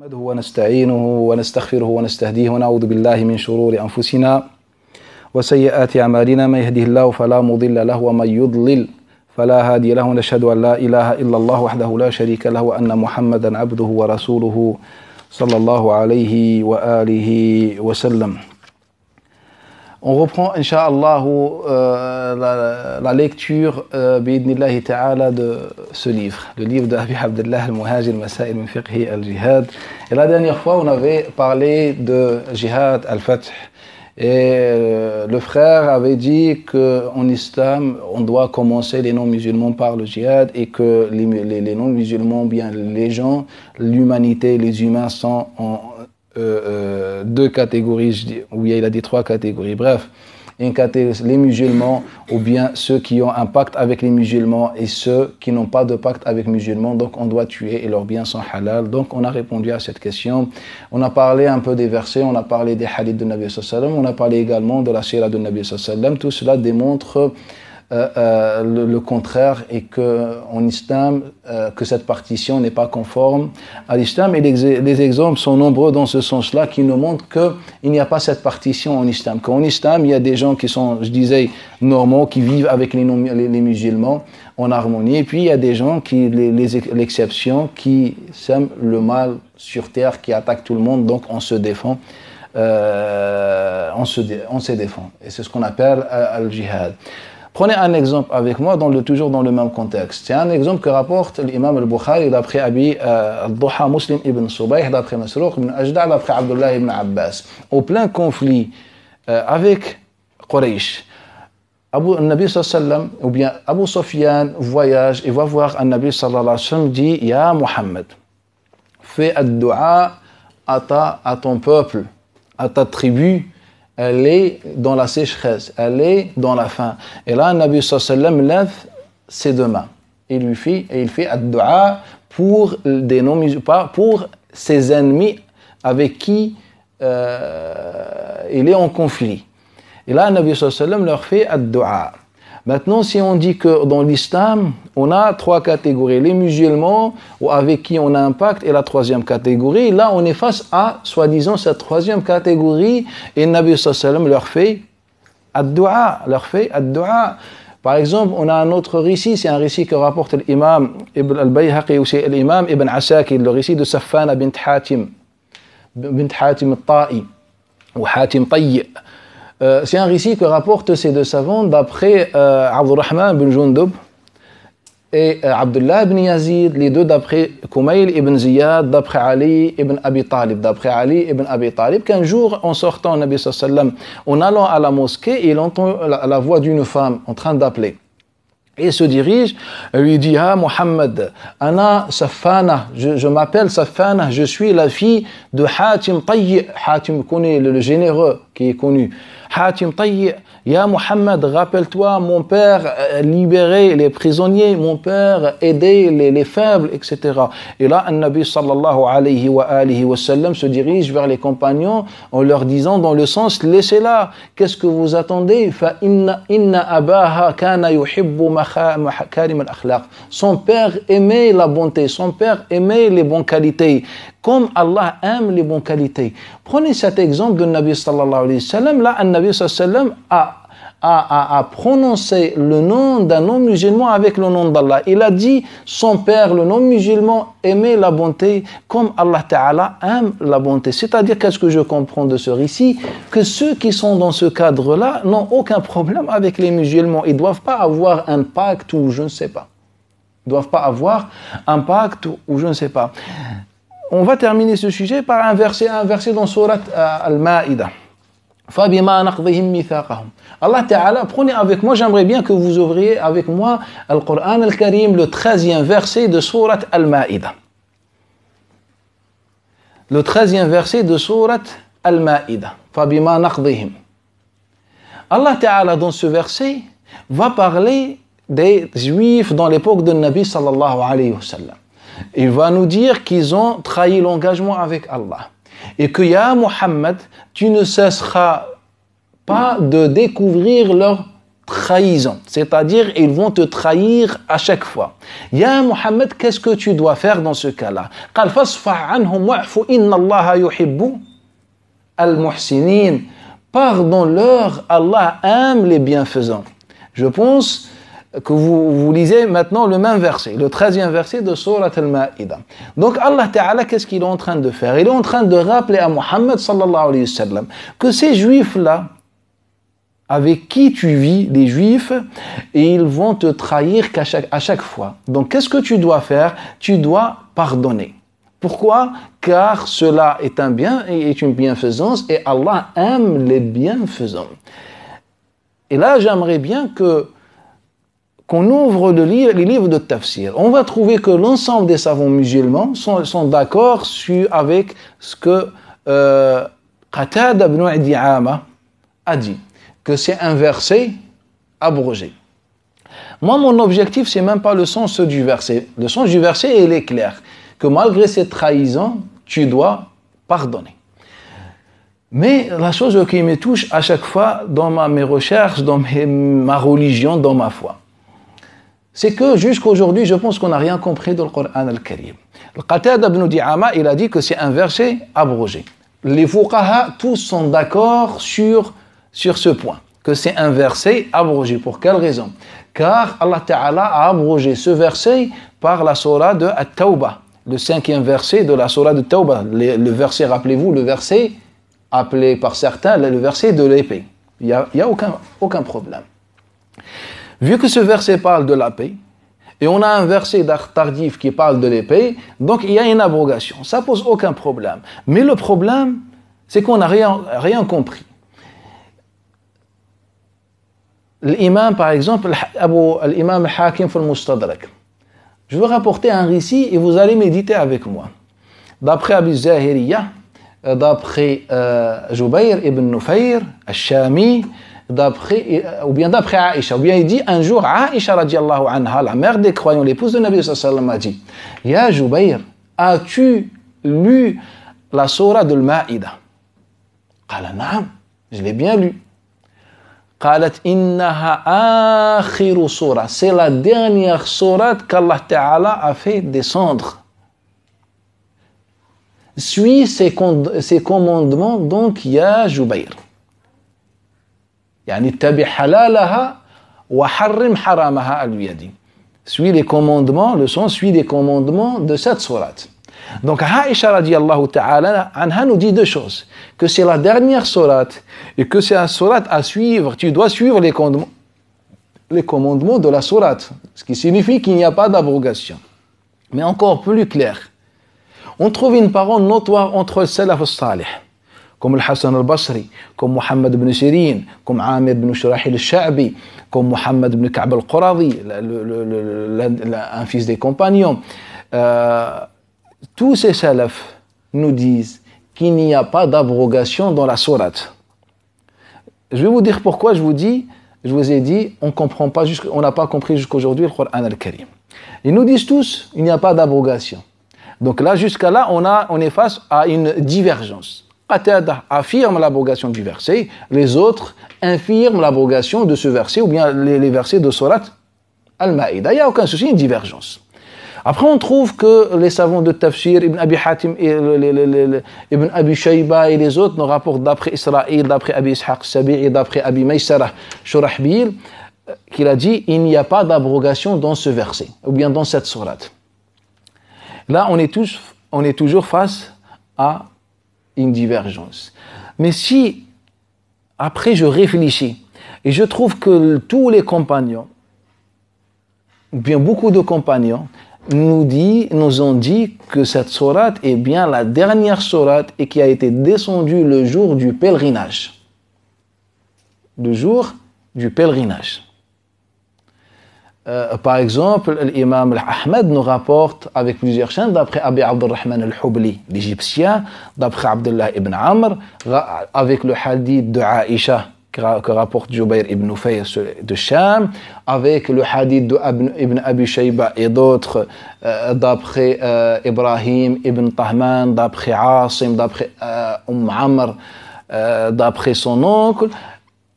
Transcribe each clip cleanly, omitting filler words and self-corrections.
نحمده ونستعينه ونستغفره ونستهديه ونعوذ بالله من شرور أنفسنا وسيئات أعمالنا من يهده الله فلا مضل له ومن يضلل فلا هادي له ونشهد أن لا إله إلا الله وحده لا شريك له وأن محمدا عبده ورسوله صلى الله عليه وآله وسلم. On reprend, Inch'Allah, la lecture, bi'idnillahi ta'ala, de ce livre, le livre d'Abi Abdullah al-Muhajir, Masail min Fiqhi al-Jihad. Et la dernière fois, on avait parlé de Jihad al-Fath. Et le frère avait dit qu'en islam, on doit commencer les non-musulmans par le jihad et que les non-musulmans, bien les gens, l'humanité, les humains sont en deux catégories, ou bien il a dit trois catégories. Bref, les musulmans ou bien ceux qui ont un pacte avec les musulmans et ceux qui n'ont pas de pacte avec les musulmans, donc on doit tuer et leurs biens sont halal. Donc on a répondu à cette question. On a parlé un peu des versets, on a parlé des hadiths de Nabi sallallahu alayhi wa sallam, on a parlé également de la sira de Nabi sallallahu alayhi wa sallam. Tout cela démontre le contraire et qu'en islam, que cette partition n'est pas conforme à l'islam. Et les exemples sont nombreux dans ce sens-là qui nous montrent qu'il n'y a pas cette partition en islam. Qu'en islam, il y a des gens qui sont, je disais, normaux, qui vivent avec les musulmans en harmonie. Et puis il y a des gens, l'exception, qui sèment le mal sur terre, qui attaquent tout le monde, donc on se défend. On se défend. Et c'est ce qu'on appelle al-jihad. Prenez un exemple avec moi, toujours dans le même contexte. C'est un exemple que rapporte l'imam al-Bukhari d'après Abi al-Duha Muslim ibn Subayh, d'après Masruq ibn Ajda', d'après Abdullah ibn Abbas. Au plein conflit avec Quraysh, Nabi sallallahu alayhi wa sallam, ou bien Abu Sufyan voyage et va voir un Nabi sallallahu alayhi wa sallam, dit « Ya Muhammad, fais ad-du'a à ton peuple, à ta tribu, elle est dans la sécheresse, elle est dans la faim. » Et là, Nabi sallallahu alayhi wa sallam lève ses deux mains. Il fait ad-du'a pour des non-musulmans, pour ses ennemis avec qui il est en conflit. Et là, Nabi sallallahu alayhi wa sallam leur fait ad-du'a. Maintenant, si on dit que dans l'islam, on a trois catégories, les musulmans ou avec qui on a un pacte et la troisième catégorie, là on est face à, soi-disant, cette troisième catégorie et Nabi sallallahu alayhi wa sallam leur fait ad-du'a. Par exemple, on a un autre récit, c'est un récit que rapporte l'imam Ibn al-Bayhaqi ou c'est l'imam Ibn Asakir, le récit de Safana bint Hatim al-Ta'i ou Hatim Tayy'. C'est un récit que rapportent ces deux savants d'après Abdurrahman ibn Jundub et Abdullah ibn Yazid, les deux d'après Kumayl ibn Ziyad, d'après Ali ibn Abi Talib, qu'un jour, en sortant, Nabi sallallahu alayhi wa sallam, en allant à la mosquée, il entend la voix d'une femme en train d'appeler. Et il se dirige, lui dit « Ah, Muhammad, Ana Safana, je m'appelle Safana, je suis la fille de Hatim Tayy'. » Hatim connaît le généreux qui est connu. Hatim Tayy', Ya Muhammad, rappelle-toi, mon père libérait les prisonniers, mon père aidait les faibles, etc. Et là, un Nabi sallallahu alayhi wa sallam se dirige vers les compagnons en leur disant dans le sens, laissez-la, qu'est-ce que vous attendez? Fa inna abaha kana yuhibbu makarim al-akhlaq. Son père aimait la bonté, son père aimait les bonnes qualités, comme Allah aime les bonnes qualités. Prenez cet exemple de Nabi sallallahu alayhi wa sallam. Là, un Nabi sallallahu alayhi wa sallam a prononcé le nom d'un non-musulman avec le nom d'Allah. Il a dit, son père, le non-musulman, aimait la bonté comme Allah Ta'ala aime la bonté. C'est-à-dire, qu'est-ce que je comprends de ce récit? Que ceux qui sont dans ce cadre-là n'ont aucun problème avec les musulmans. Ils ne doivent pas avoir un pacte ou je ne sais pas. Ils ne doivent pas avoir un pacte ou je ne sais pas. On va terminer ce sujet par un verset dans Sourate Al-Ma'idah. فَبِمَا نَقْضِهِمْ مِيثَاقَهُمْ. Allah Ta'ala, prenez avec moi, j'aimerais bien que vous ouvriez avec moi Al-Qur'an Al-Karim, le 13e verset de Sourate Al-Ma'idah. Le 13e verset de Sourate Al-Ma'idah. فَبِمَا نَقْضِهِمْ. Allah Ta'ala, dans ce verset, va parler des Juifs dans l'époque de Nabi sallallahu alayhi wa sallam. Il va nous dire qu'ils ont trahi l'engagement avec Allah. Et que, Ya Muhammad, tu ne cesseras pas de découvrir leur trahison. C'est-à-dire, ils vont te trahir à chaque fois. Ya Muhammad, qu'est-ce que tu dois faire dans ce cas-là? قال فاصفح عنهم واعف إن الله يحب المحسنين. Pardonne-leur, Allah aime les bienfaisants. Je pense que vous lisez maintenant le même verset, le 13e verset de Surat Al-Ma'ida. Donc Allah Ta'ala, qu'est-ce qu'il est en train de faire? Il est en train de rappeler à Muhammad sallallahu alayhi wa sallam que ces juifs-là, avec qui tu vis, les juifs, et ils vont te trahir à chaque fois. Donc qu'est-ce que tu dois faire? Tu dois pardonner. Pourquoi? Car cela est un bien et est une bienfaisance et Allah aime les bienfaisants. Et là, j'aimerais bien qu'on ouvre les livres de tafsir. On va trouver que l'ensemble des savants musulmans sont d'accord avec ce que Qatada ibn Di'ama a dit, que c'est un verset abrogé. Moi, mon objectif, c'est même pas le sens du verset. Le sens du verset, il est clair, que malgré cette trahison, tu dois pardonner. Mais la chose qui me touche à chaque fois dans mes recherches, dans ma religion, dans ma foi, c'est que jusqu'à aujourd'hui, je pense qu'on n'a rien compris dans le Coran al-Karim. Le Qatada ibn Di'ama, il a dit que c'est un verset abrogé. Les fuqaha, tous sont d'accord sur ce point, que c'est un verset abrogé. Pour quelle raison? Car Allah Ta'ala a abrogé ce verset par la surah de At-Tawbah, le 5e verset de la surah de Tawbah. Le verset, rappelez-vous, le verset appelé par certains le verset de l'épée. Il n'y a aucun problème. Vu que ce verset parle de la paix, et on a un verset tardif qui parle de l'épée, donc il y a une abrogation. Ça pose aucun problème. Mais le problème, c'est qu'on n'a rien compris. L'imam, par exemple, l'imam al-Hakim al-Mustadrak. Je veux rapporter un récit et vous allez méditer avec moi. D'après Abi Zahiriya, d'après Jubayr ibn Nufayr, al-Shami, ou bien d'après Aïcha, ou bien il dit un jour, Aïcha radiallahu anha, la mère des croyants, l'épouse de Nabi sallallahu alayhi wa sallam, a dit, Ya Jubayr, as-tu lu la surah de Al-Ma'ida? Qala na'am, je l'ai bien lu. قالت إنها آخر سورة, c'est la dernière sourate qu'Allah Ta'ala a fait descendre. Suis ses commandements, donc ya Jubayr. يعني اتبع حلالها وحرم حرامها, elle lui a dit. Suis les commandements, le sens, suis les commandements de cette sourate. Donc Aïcha radiallahu ta'ala anha nous dit deux choses, que c'est la dernière sourate et que c'est la sourate à suivre, tu dois suivre les commandements de la sourate, ce qui signifie qu'il n'y a pas d'abrogation. Mais encore plus clair, on trouve une parole notoire entre le salaf al-salih, comme le Hassan al-Basri, comme Muhammad ibn Sirin, comme Amir ibn Shurahil al-Sha'bi, comme Muhammad ibn Ka'b al-Quradi, un fils des compagnons. Tous ces salafs nous disent qu'il n'y a pas d'abrogation dans la sourate. Je vais vous dire pourquoi je vous ai dit, on n'a pas compris jusqu'aujourd'hui le Coran al-Karim. Ils nous disent tous, il n'y a pas d'abrogation. Donc là, jusqu'à là, on est face à une divergence. Qatada affirme l'abrogation du verset, les autres infirment l'abrogation de ce verset, ou bien les versets de sourate Al-Ma'ida. Il n'y a aucun souci, une divergence. Après, on trouve que les savants de Tafsir, Ibn Abi Hatim, Ibn Abi Shayba et les autres nous rapportent d'après Israël, d'après Abi Ishaq Sabi'i, d'après Abi Maysara Shurahbil, qu'il a dit il n'y a pas d'abrogation dans ce verset, ou bien dans cette sourate. Là, on est toujours face à une divergence. Mais si, après, je réfléchis, et je trouve que tous les compagnons, ou bien beaucoup de compagnons, nous ont dit que cette sourate est bien la dernière sourate et qui a été descendue le jour du pèlerinage. Le jour du pèlerinage. Par exemple, l'imam Ahmed nous rapporte avec plusieurs chaînes, d'après Abi Abdurrahman al-Hubli, l'Égyptien, d'après Abdullah ibn Amr, avec le hadith de Aïcha, que rapporte Jubayr ibn Nufayr de Sham, avec le hadith de Ibn Abi Shayba et d'autres, d'après Ibrahim ibn Tahman, d'après Asim, d'après Amr, d'après son oncle.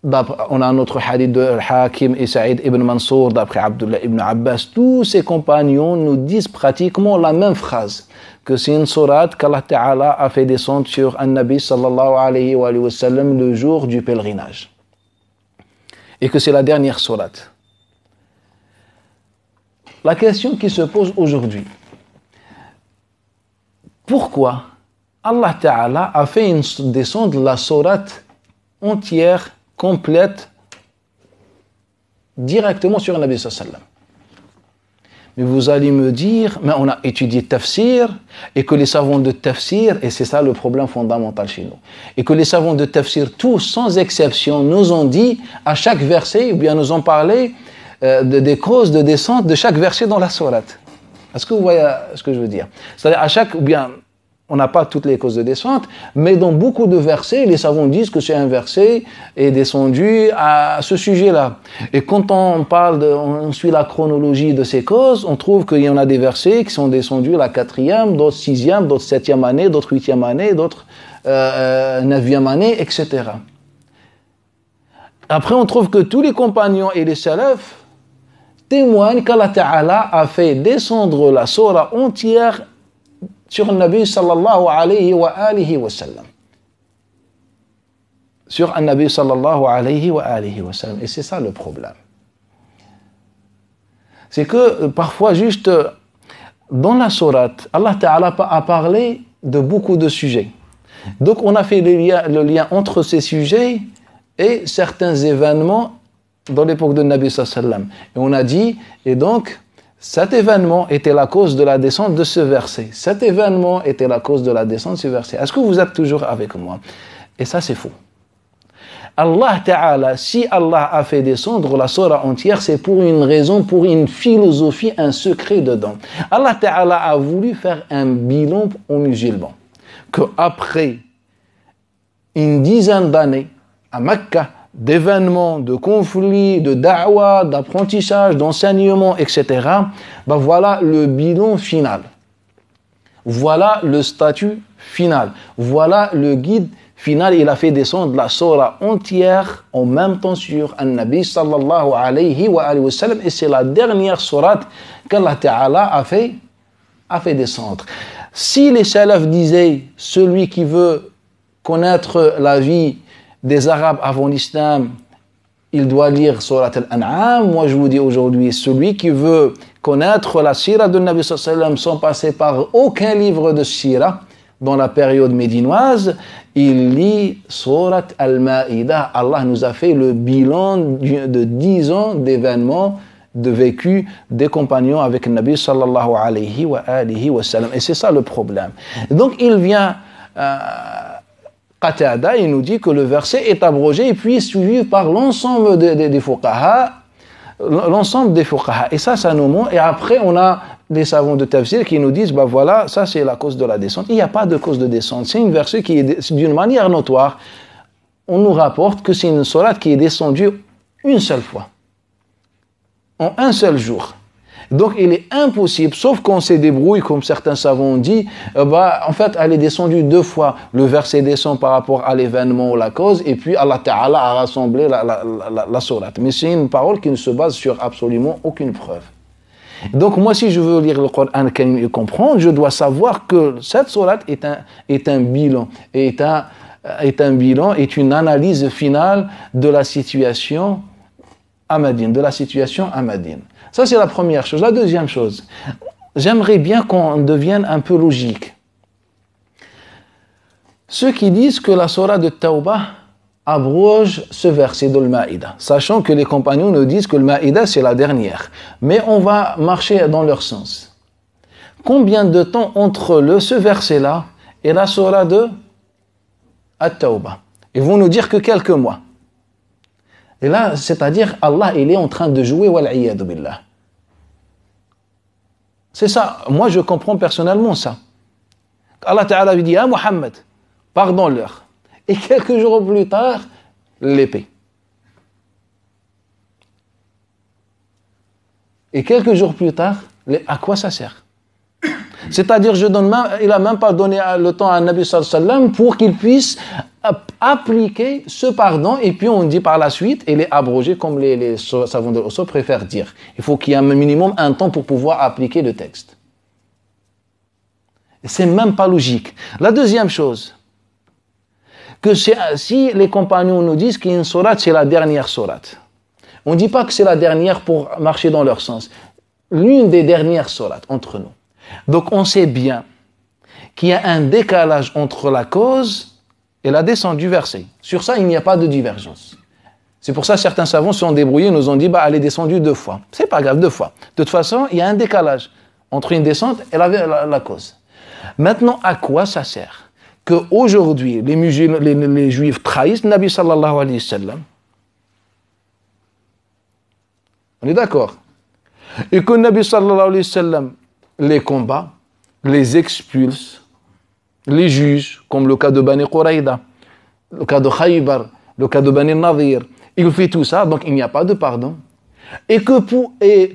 On a un autre hadith de Al-Hakim et Saïd ibn Mansour, d'après Abdullah ibn Abbas. Tous ces compagnons nous disent pratiquement la même phrase, que c'est une sourate qu'Allah Ta'ala a fait descendre sur un Nabi sallallahu alayhi wa sallam le jour du pèlerinage. Et que c'est la dernière sourate. La question qui se pose aujourd'hui, pourquoi Allah Ta'ala a fait descendre la sourate entière, complète, directement sur un Nabi sallallahu alayhi wa sallam? Mais vous allez me dire, mais on a étudié tafsir, et que les savants de tafsir, et c'est ça le problème fondamental chez nous, et que les savants de tafsir, tous sans exception, nous ont dit à chaque verset, ou bien nous ont parlé des causes de descente de chaque verset dans la sourate. Est-ce que vous voyez ce que je veux dire? C'est-à-dire à chaque, ou bien on n'a pas toutes les causes de descente, mais dans beaucoup de versets, les savants disent que c'est un verset est descendu à ce sujet-là. Et quand on suit la chronologie de ces causes, on trouve qu'il y en a des versets qui sont descendus la 4e, d'autres 6e, d'autres 7e année, d'autres 8e année, d'autres 9e année, etc. Après, on trouve que tous les compagnons et les salafs témoignent qu'Allah Ta'ala a fait descendre la sourate entière sur le Nabi sallallahu alayhi wa alihi wa sallam. Sur un Nabi sallallahu alayhi wa alihi wa sallam. Et c'est ça le problème. C'est que parfois juste dans la sourate, Allah Ta'ala a parlé de beaucoup de sujets. Donc on a fait le lien entre ces sujets et certains événements dans l'époque de Nabi sallallahu alayhi wa sallam. Et on a dit, et donc, cet événement était la cause de la descente de ce verset. Cet événement était la cause de la descente de ce verset. Est-ce que vous êtes toujours avec moi? Et ça, c'est faux. Allah Ta'ala, si Allah a fait descendre la sourate entière, c'est pour une raison, pour une philosophie, un secret dedans. Allah Ta'ala a voulu faire un bilan aux musulmans. Qu'après une dizaine d'années, à Mecca, d'événements, de conflits, de da'wah, d'apprentissage, d'enseignement, etc. Ben voilà le bilan final. Voilà le statut final. Voilà le guide final. Il a fait descendre la sourate entière en même temps sur un Nabi sallallahu alayhi wa sallam. Et c'est la dernière sourate qu'Allah Ta'ala a fait descendre. Si les salafs disaient, celui qui veut connaître la vie des Arabes avant l'islam, il doit lire Surat Al-An'am. Moi, je vous dis aujourd'hui, celui qui veut connaître la sira de Nabi sallallahu alayhi wa sallam sans passer par aucun livre de sira dans la période médinoise, il lit Surat Al-Ma'idah. Allah nous a fait le bilan de 10 ans d'événements de vécu des compagnons avec le Nabi sallallahu alayhi wa sallam. Et c'est ça le problème. Donc, il vient... Qatada, il nous dit que le verset est abrogé et puis suivi par l'ensemble des fuqaha, l'ensemble des fuqaha. Et ça nous montre. Et après, on a des savants de tafsir qui nous disent, bah voilà, ça c'est la cause de la descente. Il n'y a pas de cause de descente. C'est une verset qui est d'une manière notoire. On nous rapporte que c'est une sourate qui est descendue une seule fois, en un seul jour. Donc il est impossible, sauf qu'on se débrouille, comme certains savants ont dit, en fait elle est descendue 2 fois. Le verset descend par rapport à l'événement ou la cause, et puis Allah Ta'ala a rassemblé la sourate. Mais c'est une parole qui ne se base sur absolument aucune preuve. Donc moi, si je veux lire le Coran et comprendre, je dois savoir que cette sourate est un bilan, est une analyse finale de la situation à Médine, Ça, c'est la première chose. La deuxième chose, j'aimerais bien qu'on devienne un peu logique. Ceux qui disent que la sourate de Tawbah abroge ce verset de l'Maïda, sachant que les compagnons nous disent que le Maïda c'est la dernière. Mais on va marcher dans leur sens. Combien de temps entre ce verset-là et la sourate de At-Tawbah? Ils vont nous dire que quelques mois. Et là, c'est-à-dire, Allah, il est en train de jouer, wal'iyadu billah. C'est ça. Moi, je comprends personnellement ça. Allah Ta'ala lui dit, ah Muhammad, pardonne-leur. Et quelques jours plus tard, l'épée. Et quelques jours plus tard, à quoi ça sert? C'est-à-dire, il n'a même pas donné le temps à Nabi sallallahu alayhi wa sallam pour qu'il puisse appliquer ce pardon, et puis on dit par la suite, il est abrogé, comme les savants de l'usul préfèrent dire. Il faut qu'il y ait un minimum un temps pour pouvoir appliquer le texte. C'est même pas logique. La deuxième chose, que si les compagnons nous disent qu'une sourate, c'est la dernière sourate, on ne dit pas que c'est la dernière pour marcher dans leur sens. L'une des dernières sourates entre nous. Donc on sait bien qu'il y a un décalage entre la cause et la descente du verset. Sur ça, il n'y a pas de divergence. C'est pour ça que certains savants se sont débrouillés, nous ont dit, elle est descendue 2 fois. C'est pas grave, 2 fois. De toute façon, il y a un décalage entre une descente et la cause. Maintenant, à quoi ça sert qu'aujourd'hui, les Juifs trahissent Nabi sallallahu alayhi wa sallam? On est d'accord? Et que Nabi sallallahu alayhi wa sallam les combat, les expulse, les juge, comme le cas de Bani Quraïda, le cas de Khaybar, le cas de Bani Nadir. Il fait tout ça, donc il n'y a pas de pardon. Et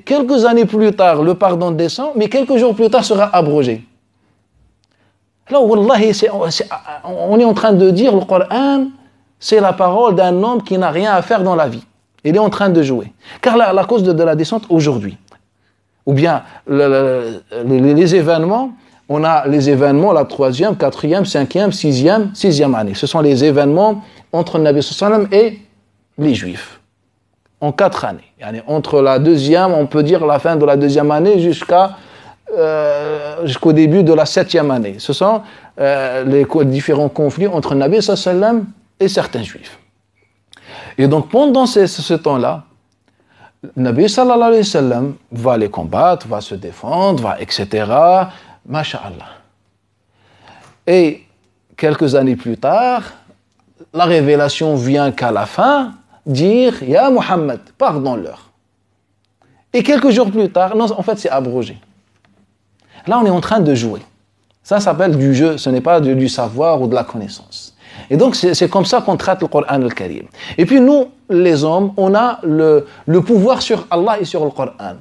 quelques années plus tard, le pardon descend, mais quelques jours plus tard sera abrogé. Là, wallahi, on est en train de dire, le Coran, c'est la parole d'un homme qui n'a rien à faire dans la vie. Il est en train de jouer. Car la cause de la descente aujourd'hui, ou bien les événements, on a les événements, la 3e, 4e, 5e, 6e année. Ce sont les événements entre le Nabi sallallahu alayhi wa sallam et les Juifs. En 4 années. Entre la 2e, on peut dire la fin de la 2e année jusqu'au début de la 7e année. Ce sont les différents conflits entre le Nabi sallallahu alayhi wa sallam et certains Juifs. Et donc pendant ce temps-là, le Nabi sallallahu alayhi wa sallam va les combattre, va se défendre, etc. Masha'Allah. Et quelques années plus tard, la révélation vient qu'à la fin dire « Ya Muhammad, pardonne-leur ». Et quelques jours plus tard, non, en fait c'est abrogé. Là on est en train de jouer. Ça s'appelle du jeu, ce n'est pas du savoir ou de la connaissance. Et donc c'est comme ça qu'on traite le Coran al-Karim. Et puis nous, les hommes, on a le pouvoir sur Allah et sur le Coran.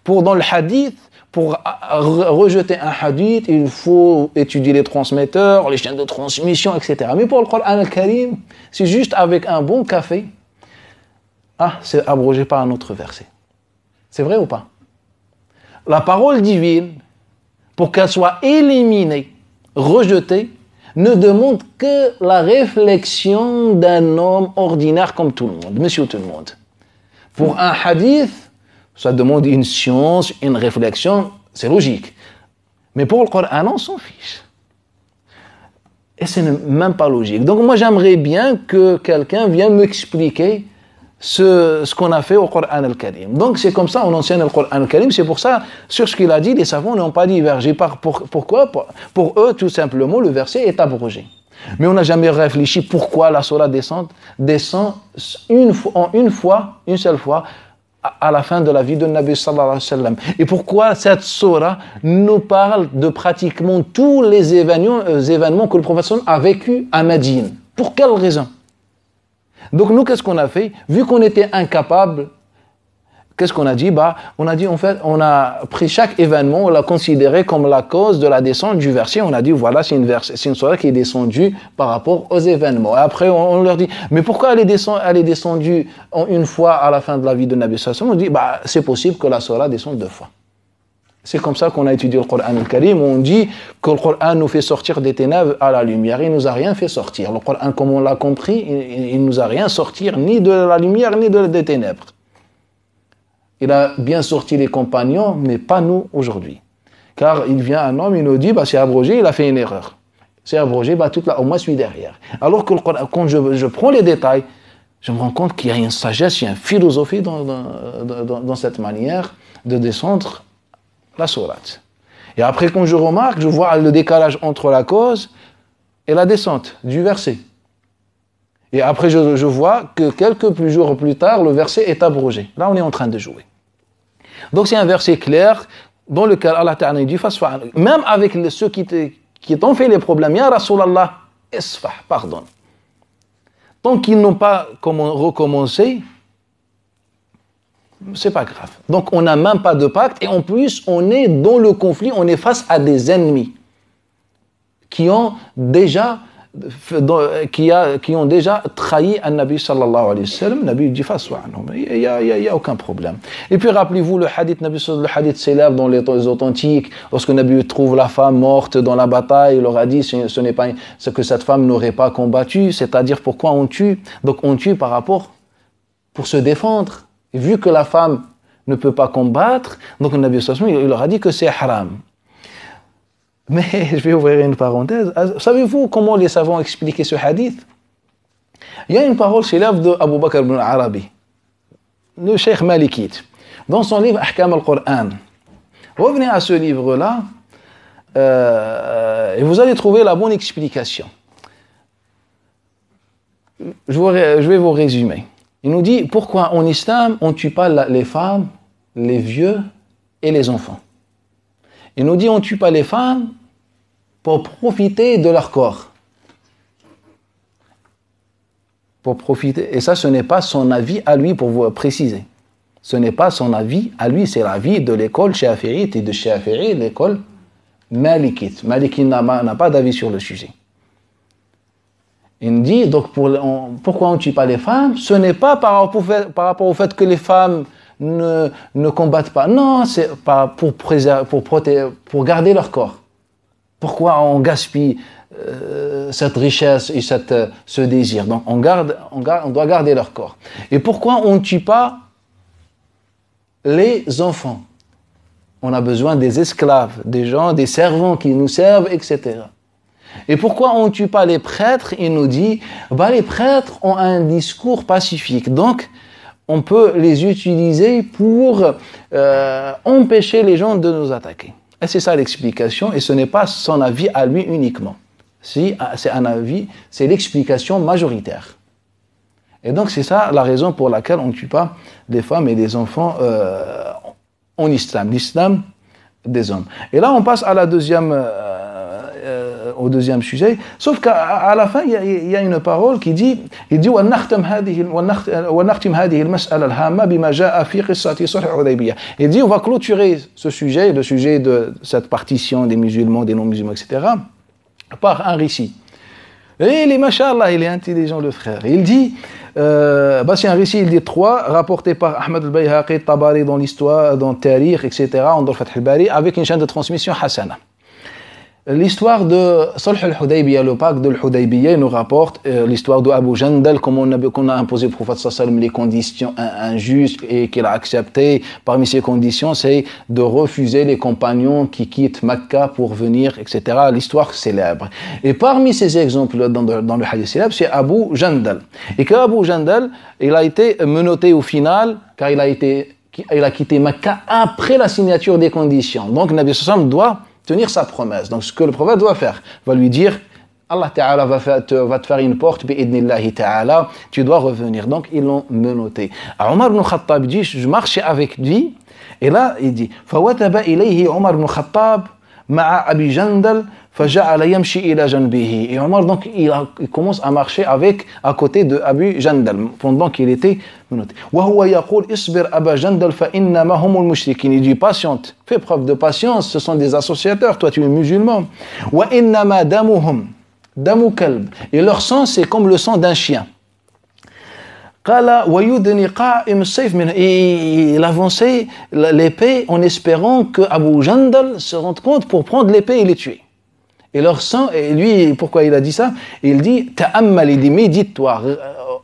Dans le hadith, pour rejeter un hadith, il faut étudier les transmetteurs, les chaînes de transmission, etc. Mais pour le Coran al-Karim, c'est juste avec un bon café. C'est abrogé par un autre verset. C'est vrai ou pas? La parole divine, pour qu'elle soit éliminée, rejetée, ne demande que la réflexion d'un homme ordinaire comme tout le monde, monsieur tout le monde. Pour un hadith, ça demande une science, une réflexion, c'est logique. Mais pour le Coran, on s'en fiche. Et c'est même pas logique. Donc moi, j'aimerais bien que quelqu'un vienne m'expliquer ce qu'on a fait au Coran al-Karim. Donc c'est comme ça on enseigne le Coran al-Karim. C'est pour ça, sur ce qu'il a dit, les savants n'ont pas divergé. Pourquoi? Pour eux, tout simplement, le verset est abrogé. Mais on n'a jamais réfléchi pourquoi la sourate descend une seule fois, à la fin de la vie de Nabi sallallahu alayhi wa sallam. Et pourquoi cette sourate nous parle de pratiquement tous les événements que le prophète a vécu à Médine. Pour quelle raison? Donc nous, qu'est-ce qu'on a fait? Vu qu'on était incapable, qu'est-ce qu'on a dit? On a dit, en fait, on a pris chaque événement, on l'a considéré comme la cause de la descente du verset. On a dit, voilà, c'est une sourate qui est descendue par rapport aux événements. Et après, on leur dit, mais pourquoi elle est descendue une fois à la fin de la vie de Nabi sallallahu alayhi wa sallam? On dit, c'est possible que la sourate descende 2 fois. C'est comme ça qu'on a étudié le Coran al-Karim. On dit que le Coran nous fait sortir des ténèbres à la lumière. Il ne nous a rien fait sortir. Le Coran, comme on l'a compris, il ne nous a rien sorti, ni de la lumière, ni des ténèbres. Il a bien sorti les compagnons, mais pas nous aujourd'hui. Car il vient un homme, il nous dit, c'est abrogé, il a fait une erreur. C'est abrogé, toute la Ummah suit derrière. Alors que le Coran, quand je prends les détails, je me rends compte qu'il y a une sagesse, il y a une philosophie dans cette manière de descendre la sourate. Et après, quand je remarque, je vois le décalage entre la cause et la descente du verset. Et après, je vois que quelques jours plus tard, le verset est abrogé. Là, on est en train de jouer. Donc, c'est un verset clair dans lequel Allah Ta'ala dit « Même avec ceux qui t'ont fait les problèmes, ya Rasulallah, isfah, pardonne. » Tant qu'ils n'ont pas recommencé, c'est pas grave. Donc on n'a même pas de pacte et en plus on est dans le conflit, on est face à des ennemis qui ont déjà trahi un Nabi sallallahu alayhi wa sallam. Nabi dit il y a aucun problème. Et puis rappelez-vous le hadith célèbre dans les authentiques, lorsque Nabi trouve la femme morte dans la bataille, il leur a dit ce n'est pas ce que cette femme n'aurait pas combattu, c'est-à-dire pourquoi on tue. Donc on tue par rapport pour se défendre. Et vu que la femme ne peut pas combattre, donc le Nabi sallallahu alayhi wa sallam il leur a dit que c'est haram. Mais je vais ouvrir une parenthèse. Savez-vous comment les savants expliquaient ce hadith? Il y a une parole célèbre de Abu Bakr ibn al-Arabi, le cheikh malikite, dans son livre Ahkam al-Qur'an. Revenez à ce livre-là et vous allez trouver la bonne explication. Je vais vous résumer. Il nous dit pourquoi en islam on ne tue pas les femmes, les vieux et les enfants. Il nous dit on ne tue pas les femmes pour profiter de leur corps. Pour profiter. Et ça, ce n'est pas son avis à lui, pour vous préciser. Ce n'est pas son avis à lui, c'est l'avis de l'école shafi'ite et de Shafi'i, l'école malikite. Malikite n'a pas d'avis sur le sujet. Il nous dit, donc pourquoi on ne tue pas les femmes? Ce n'est pas par rapport au fait que les femmes ne combattent pas. Non, c'est pas pour garder leur corps. Pourquoi on gaspille cette richesse et ce désir? Donc on doit garder leur corps. Et pourquoi on ne tue pas les enfants? On a besoin des esclaves, des servants qui nous servent, etc. Et pourquoi on ne tue pas les prêtres? Il nous dit, les prêtres ont un discours pacifique. Donc, on peut les utiliser pour empêcher les gens de nous attaquer. Et c'est ça l'explication, et ce n'est pas son avis à lui uniquement. Si c'est un avis, c'est l'explication majoritaire. Et donc c'est ça la raison pour laquelle on ne tue pas des femmes et des enfants en islam, l'islam des hommes. Et là on passe à au deuxième sujet, sauf qu'à la fin, il y a une parole qui dit وَنَخْتِمْ هَذِهِ الْمَسْأَلَ الْهَامَّةَ بِمَا جَاءَ فِي قِصَّةِ صُلْحِ الْحُدَيْبِيَّةِ. Il dit, on va clôturer ce sujet, le sujet de cette partition des musulmans, des non-musulmans, etc., par un récit. Et il est, machallah, il est intelligent, le frère. Il dit, c'est un récit, il dit 3, rapporté par Ahmed al-Bayhaqi, Tabari dans l'histoire, dans Tarikh, etc., dans Fath al-Bari, avec une chaîne de transmission hasana. L'histoire de Sulh al-Hudaybiyah, le pacte de l'Hudaybiyah, nous rapporte l'histoire de Abu Jandal, comment on a imposé au prophète sallallahu alayhi wa sallam les conditions injustes et qu'il a accepté. Parmi ces conditions, c'est de refuser les compagnons qui quittent Mecca pour venir, etc. L'histoire célèbre. Et parmi ces exemples dans le hadith célèbre, c'est Abu Jandal. Et que Abu Jandal, il a été menotté au final, car il a quitté Mecca après la signature des conditions. Donc, Nabi sallallahu alayhi wa sallam doit tenir sa promesse. Donc ce que le prophète doit faire, va lui dire, Allah Ta'ala va te faire une porte, bi'idnillahi Ta'ala, tu dois revenir. Donc ils l'ont menotté. Alors Omar ibn Khattab dit, je marchais avec lui, et là il dit, فَوَتَبَ إِلَيْهِ Omar ibn Khattab ma'a Abi Jandal فَجَعَلَ يَمْشِي إِلَى جَنْبِهِ. Et Omar donc il commence à marcher à côté de Abu Jandal pendant qu'il était menotté. وَهُوَ يَقُولْ إِصْبِرْ أَبَا جَنْدَلْ فَإِنَّمَا هُمُ الْمُشْرِكِينَ. Il dit patiente, fais preuve de patience, ce sont des associateurs, toi tu es musulman. وَإِنَّمَا دَمُهُمْ دَمُ كَلْبٍ. Et leur sang c'est comme le sang d'un chien. Et il avançait l'épée en espérant que Abu Jandal se rende compte pour prendre l'épée et les tuer. Et leur sang, et lui, pourquoi il a dit ça? Il dit, ta'ammal, il dit, médite-toi,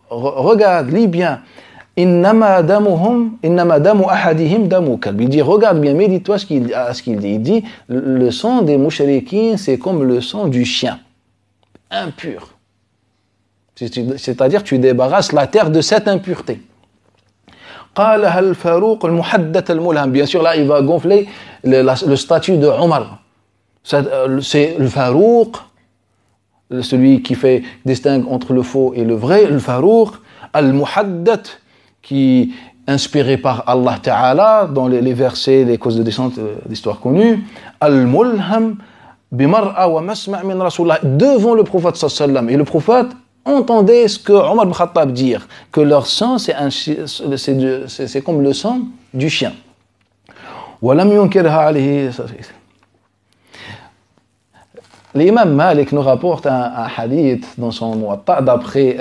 regarde, lis bien. Innama damu ahadihim damu kalb. Il dit, regarde bien, médite-toi ce qu'il dit. Il dit, le sang des mouchriquins, c'est comme le sang du chien, impur. C'est-à-dire, tu débarrasses la terre de cette impureté. Bien sûr, là, il va gonfler le statut de Omar. C'est le Farouq, celui qui distingue entre le faux et le vrai, le Farouq, Al-Muhaddad, qui inspiré par Allah Ta'ala, dans les versets, les causes de descente d'histoire connues, Al-Mulham, Bimar'a wa Masma' min Rasulullah, devant le prophète sallallahu alayhi wa sallam. Et le prophète entendaient ce que Omar ibn Khattab dit, que leur sang, c'est comme le sang du chien. L'imam Malik nous rapporte un hadith dans son Muwatta d'après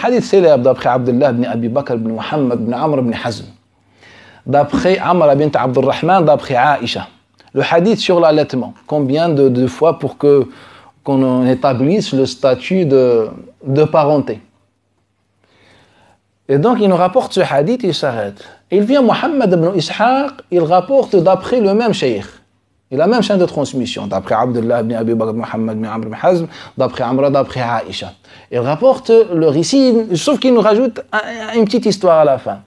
hadith célèbre d'après Abdullah ibn Abi Bakr ibn Muhammad ibn Amr ibn Hazm, d'après Amra bint Abdurrahman, d'après Aïcha. Le hadith sur l'allaitement, combien de fois pour qu'on établisse le statut de parenté. Et donc il nous rapporte ce hadith, il s'arrête. Il vient Muhammad ibn Ishaq, il rapporte d'après le même cheikh. Il a la même chaîne de transmission, d'après Abdullah ibn Abi Bakr Muhammad ibn Amr ibn Hazm, d'après Amra, d'après Aïcha. Il rapporte le récit, sauf qu'il nous rajoute une petite histoire à la fin.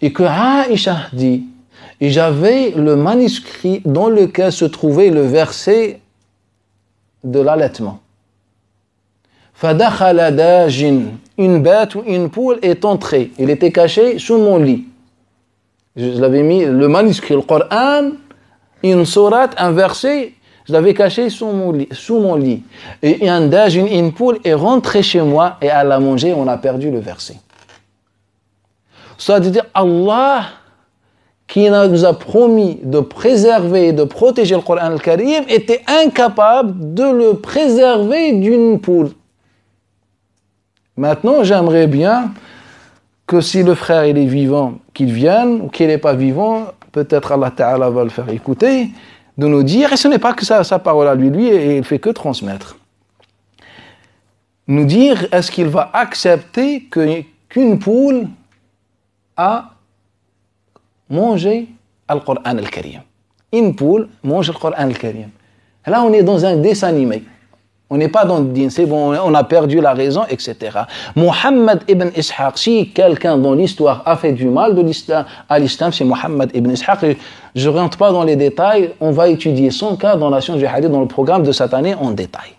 Et que Aïcha dit, et j'avais le manuscrit dans lequel se trouvait le verset de l'allaitement. Fadakhala dajin, une bête ou une poule est entrée. Il était caché sous mon lit. Je l'avais mis, le manuscrit, le Coran, une sourate, un verset, je l'avais caché sous mon lit. Et un daj, une poule, est rentrée chez moi et elle a mangé, on a perdu le verset. C'est-à-dire, Allah, qui nous a promis de préserver et de protéger le Coran al-Karim, était incapable de le préserver d'une poule. Maintenant, j'aimerais bien que si le frère il est vivant, qu'il vienne, ou qu'il n'est pas vivant, peut-être Allah Ta'ala va le faire écouter, de nous dire, et ce n'est pas que sa parole à lui, il ne fait que transmettre. Nous dire, est-ce qu'il va accepter qu'une poule a mangé le Coran al-Karim. Une poule mange le Coran al-Karim. Là, on est dans un dessin animé. On n'est pas dans le din, c'est bon, on a perdu la raison, etc. Muhammad ibn Ishaq, si quelqu'un dans l'histoire a fait du mal à l'islam, c'est Muhammad ibn Ishaq. Je ne rentre pas dans les détails, on va étudier son cas dans la science du hadith, dans le programme de cette année en détail.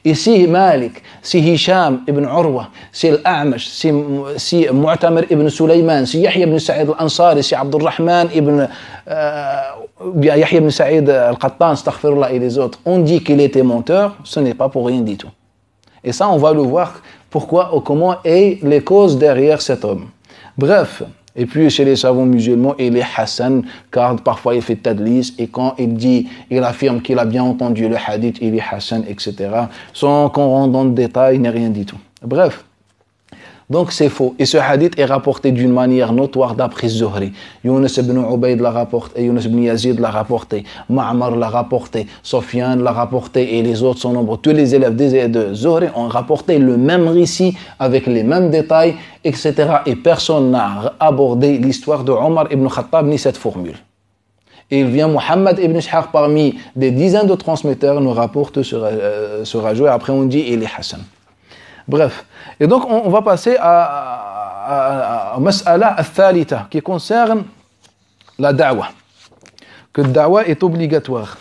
Et si Malik, si Hisham ibn Urwa, si Al-A'mash, si Mu'tamir ibn Sulaiman, si Yahya ibn Sa'id al-Ansari, si Abdurrahman ibn Yahya ibn Sa'id al-Qattan, astaghfirullah, et les autres, on dit qu'il était menteur, ce n'est pas pour rien du tout. Et ça, on va le voir pourquoi ou comment est les causes derrière cet homme. Bref, et puis chez les savants musulmans, il est Hassan, car parfois il fait tadlis, et quand il affirme qu'il a bien entendu le hadith, il est Hassan, etc. Sans qu'on rentre dans le détail, ni rien du tout. Bref. Donc c'est faux. Et ce hadith est rapporté d'une manière notoire d'après Zuhri. Yunus ibn Ubayd l'a rapporté, Yunus ibn Yazid l'a rapporté, Ma'mar l'a rapporté, Sofyan l'a rapporté et les autres sont nombreux. Tous les élèves de Zuhri ont rapporté le même récit avec les mêmes détails, etc. Et personne n'a abordé l'histoire de Omar ibn Khattab ni cette formule. Et il vient Muhammad ibn Ishaq parmi des dizaines de transmetteurs nous rapporte ce rajout et après on dit il est Hassan. Bref, et donc on va passer à Mas'ala al-Thalitha qui concerne la da'wa. Que la da'wa est obligatoire.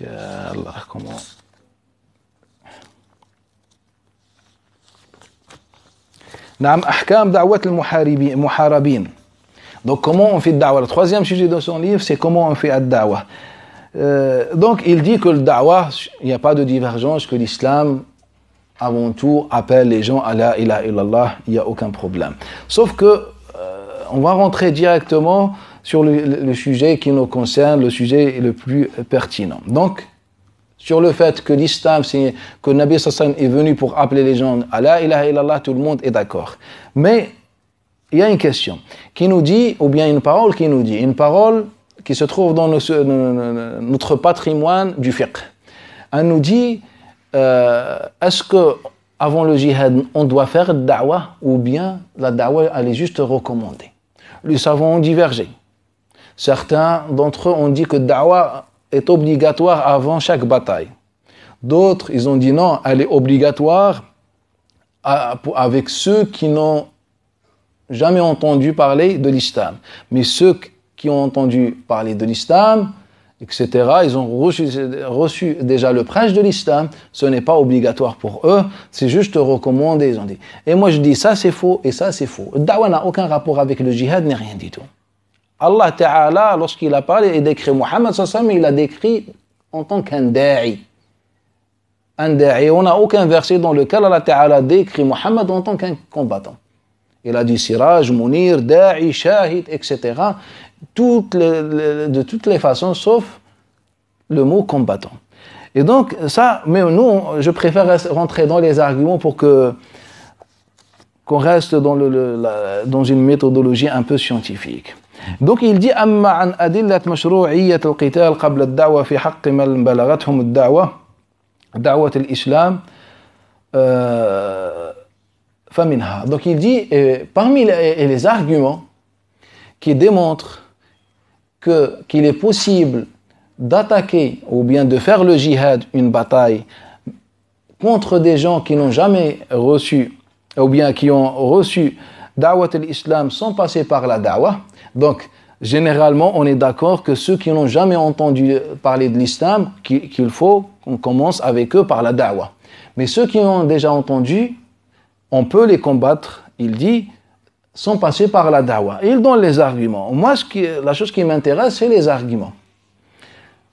Allah, comment... Naam, ahkam da'wat al-muharabin. Donc, comment on fait le da'wa? Le troisième sujet de son livre, c'est comment on fait le da'wa. Donc, il dit que le da'wa, il n'y a pas de divergence, que l'islam, avant tout, appelle les gens à la ilaha illallah, il n'y a aucun problème. Sauf que, on va rentrer directement sur le sujet qui nous concerne, le sujet le plus pertinent. Donc, sur le fait que l'islam, c'est que le Nabi sallallahu alayhi wa sallam est venu pour appeler les gens à la ilaha illallah, tout le monde est d'accord. Mais, il y a une question qui nous dit, ou bien une parole qui nous dit, une parole qui se trouve dans notre patrimoine du fiqh. Elle nous dit, est-ce que avant le djihad, on doit faire le da'wa ou bien la da'wa, elle est juste recommandée? Les savants ont divergé. Certains d'entre eux ont dit que le da'wa est obligatoire avant chaque bataille. D'autres, ils ont dit non, elle est obligatoire avec ceux qui n'ont jamais entendu parler de l'islam. Mais ceux qui ont entendu parler de l'islam, etc., ils ont reçu déjà le prêche de l'islam, ce n'est pas obligatoire pour eux, c'est juste recommandé, ils ont dit. Et moi je dis, ça c'est faux et ça c'est faux. Le da'wa n'a aucun rapport avec le djihad, ni rien du tout. Allah Ta'ala, lorsqu'il a parlé et décrit Muhammad sallallahu alayhi wa sallam, il a décrit en tant qu'un da'i. Un da'i. On n'a aucun verset dans lequel Allah Ta'ala décrit Muhammad en tant qu'un combattant. Il a dit Siraj, Munir, da'i, Shahid, etc. De toutes les façons, sauf le mot combattant. Et donc, ça, mais nous, je préfère rentrer dans les arguments pour qu'on reste dans une méthodologie un peu scientifique. Donc il dit أما عن أدلة مشروعية القتال قبل الدعوة في حق من بلغتهم الدعوة دعوة الإسلام فمنها. Donc il dit parmi les arguments qui démontrent qu'il est possible d'attaquer ou bien de faire le jihad, une bataille contre des gens qui n'ont jamais reçu ou bien qui ont reçu da'wat al-islam sans passer par la da'wah. Donc, généralement, on est d'accord que ceux qui n'ont jamais entendu parler de l'islam, qu'il faut qu'on commence avec eux par la da'wah. Mais ceux qui ont déjà entendu, on peut les combattre, il dit, sans passer par la da'wah. Et il donne les arguments. Moi, la chose qui m'intéresse, c'est les arguments.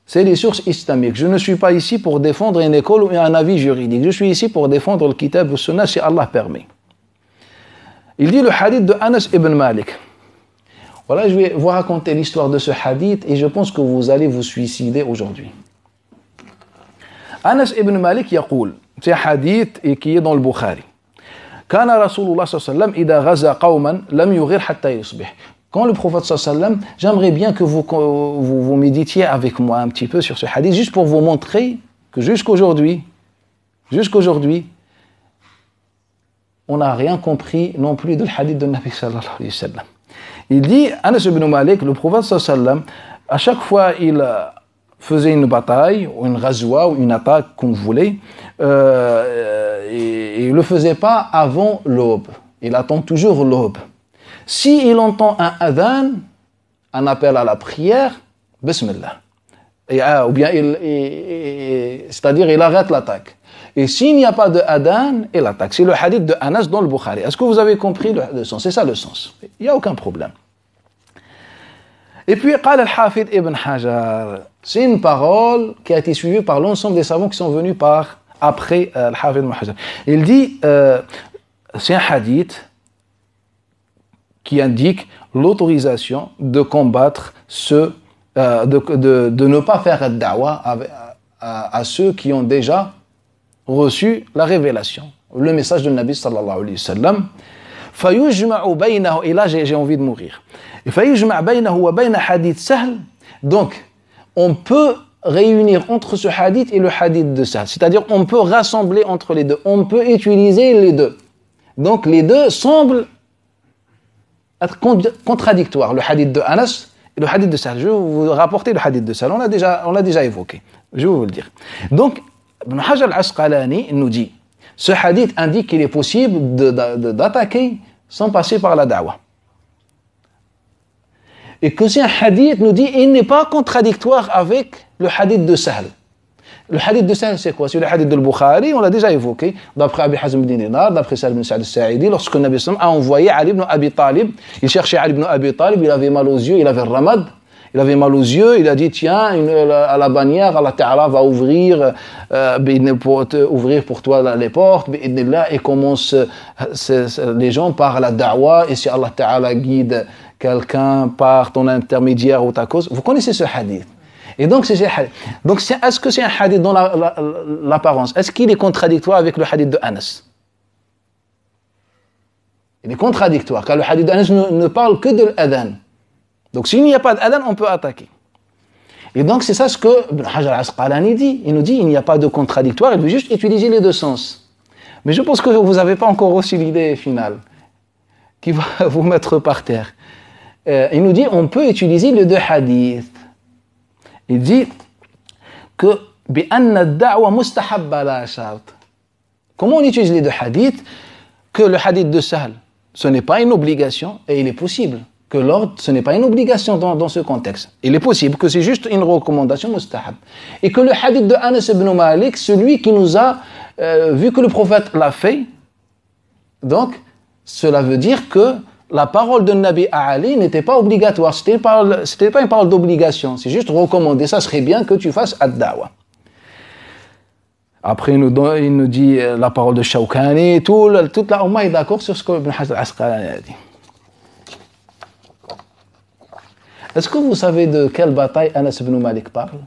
C'est les sources islamiques. Je ne suis pas ici pour défendre une école ou un avis juridique. Je suis ici pour défendre le kitab ou sunnah si Allah permet. Il dit le hadith de Anas ibn Malik. Voilà, je vais vous raconter l'histoire de ce hadith et je pense que vous allez vous suicider aujourd'hui. Anas ibn Malik يقول, c'est un hadith qui est dans le Bukhari. كان رسول الله صلى الله عليه وسلم إذا غزا قوما لم يغير حتى يصبح. Quand le prophète sallallahu alayhi wa sallam, j'aimerais bien que vous méditiez avec moi un petit peu sur ce hadith, juste pour vous montrer que jusqu'aujourd'hui, on n'a rien compris non plus du hadith de Nabi sallallahu alayhi wa sallam. Il dit, Anas ibn Malik, le prophète sallallahu alayhi wa sallam, à chaque fois il faisait une bataille, ou une ghazwa, ou une attaque, comme vous voulez, et il ne le faisait pas avant l'aube. Il attend toujours l'aube. S'il entend un adhan, un appel à la prière, bismillah. Ou bien, c'est-à-dire il arrête l'attaque. Et s'il n'y a pas de adhan, il attaque. C'est le hadith de Anas dans le Bukhari. Est-ce que vous avez compris le sens? C'est ça le sens. Il n'y a aucun problème. Et puis, قال الحافظ Ibn Hajar. C'est une parole qui a été suivie par l'ensemble des savants qui sont venus après Al-Hafid Ibn Hajar. Il dit, c'est un hadith qui indique l'autorisation de combattre de ne pas faire da'wah à ceux qui ont déjà reçu la révélation, le message de Nabi sallallahu alayhi wa sallam. فَيُجْمَعُ بَيْنَهُ, et là j'ai envie de mourir. فَيُجْمَعْ بَيْنَهُ وَبَيْنَ حَدِيث Sahl. Donc, on peut réunir entre ce hadith et le hadith de Sahl. C'est-à-dire, on peut rassembler entre les deux. On peut utiliser les deux. Donc, les deux semblent être contradictoires. Le hadith de Anas et le hadith de Sahl. Je vais vous rapporter le hadith de Sahl. On l'a déjà évoqué. Je vais vous le dire. Donc, Ibn Hajar al-Asqalani nous dit, ce hadith indique qu'il est possible d'attaquer sans passer par la da'wah. Et que c'est un hadith, nous dit, il n'est pas contradictoire avec le hadith de Sahl. Le hadith de Sahl, c'est quoi? C'est le hadith de Bukhari, on l'a déjà évoqué, d'après Abi Hazm ibn Dinar, d'après Sahl ibn Sa'd al-Sa'idi, lorsque le Nabi sallam a envoyé Ali ibn Abi Talib, il cherchait Ali ibn Abi Talib, il avait mal aux yeux, il avait le ramad, il avait mal aux yeux, il a dit, tiens, à la bannière, Allah Ta'ala va ouvrir pour toi les portes, et commence les gens par la da'wah, et si Allah Ta'ala guide quelqu'un par ton intermédiaire ou ta cause. Vous connaissez ce hadith. Et donc, est-ce que c'est un hadith dans l'apparence? Est-ce qu'il est contradictoire avec le hadith de Anas? Il est contradictoire, car le hadith de Anas ne parle que de l'adhan. Donc, s'il n'y a pas d'adhan, on peut attaquer. Et donc, c'est ça ce que Ibn Hajar al-Asqalani dit. Il nous dit, il n'y a pas de contradictoire, il veut juste utiliser les deux sens. Mais je pense que vous n'avez pas encore reçu l'idée finale, qui va vous mettre par terre. Il nous dit, on peut utiliser les deux hadiths. Il dit que بأن الدعوة مستحبة لا شرط. Comment on utilise les deux hadiths? Que le hadith de Sahl, ce n'est pas une obligation, et il est possible que l'ordre, ce n'est pas une obligation dans ce contexte. Il est possible que c'est juste une recommandation mustahab. Et que le hadith de Anas ibn Malik, celui qui nous a vu que le prophète l'a fait, donc cela veut dire que la parole de Nabi à Ali n'était pas obligatoire, c'était pas une parole d'obligation, c'est juste recommandé, ça serait bien que tu fasses ad-da'wa. Après, il nous dit la parole de Shawkani, toute la Ummah est d'accord sur ce que Ibn Hajar al-Asqalani a dit. Est-ce que vous savez de quelle bataille Anas ibn Malik parle?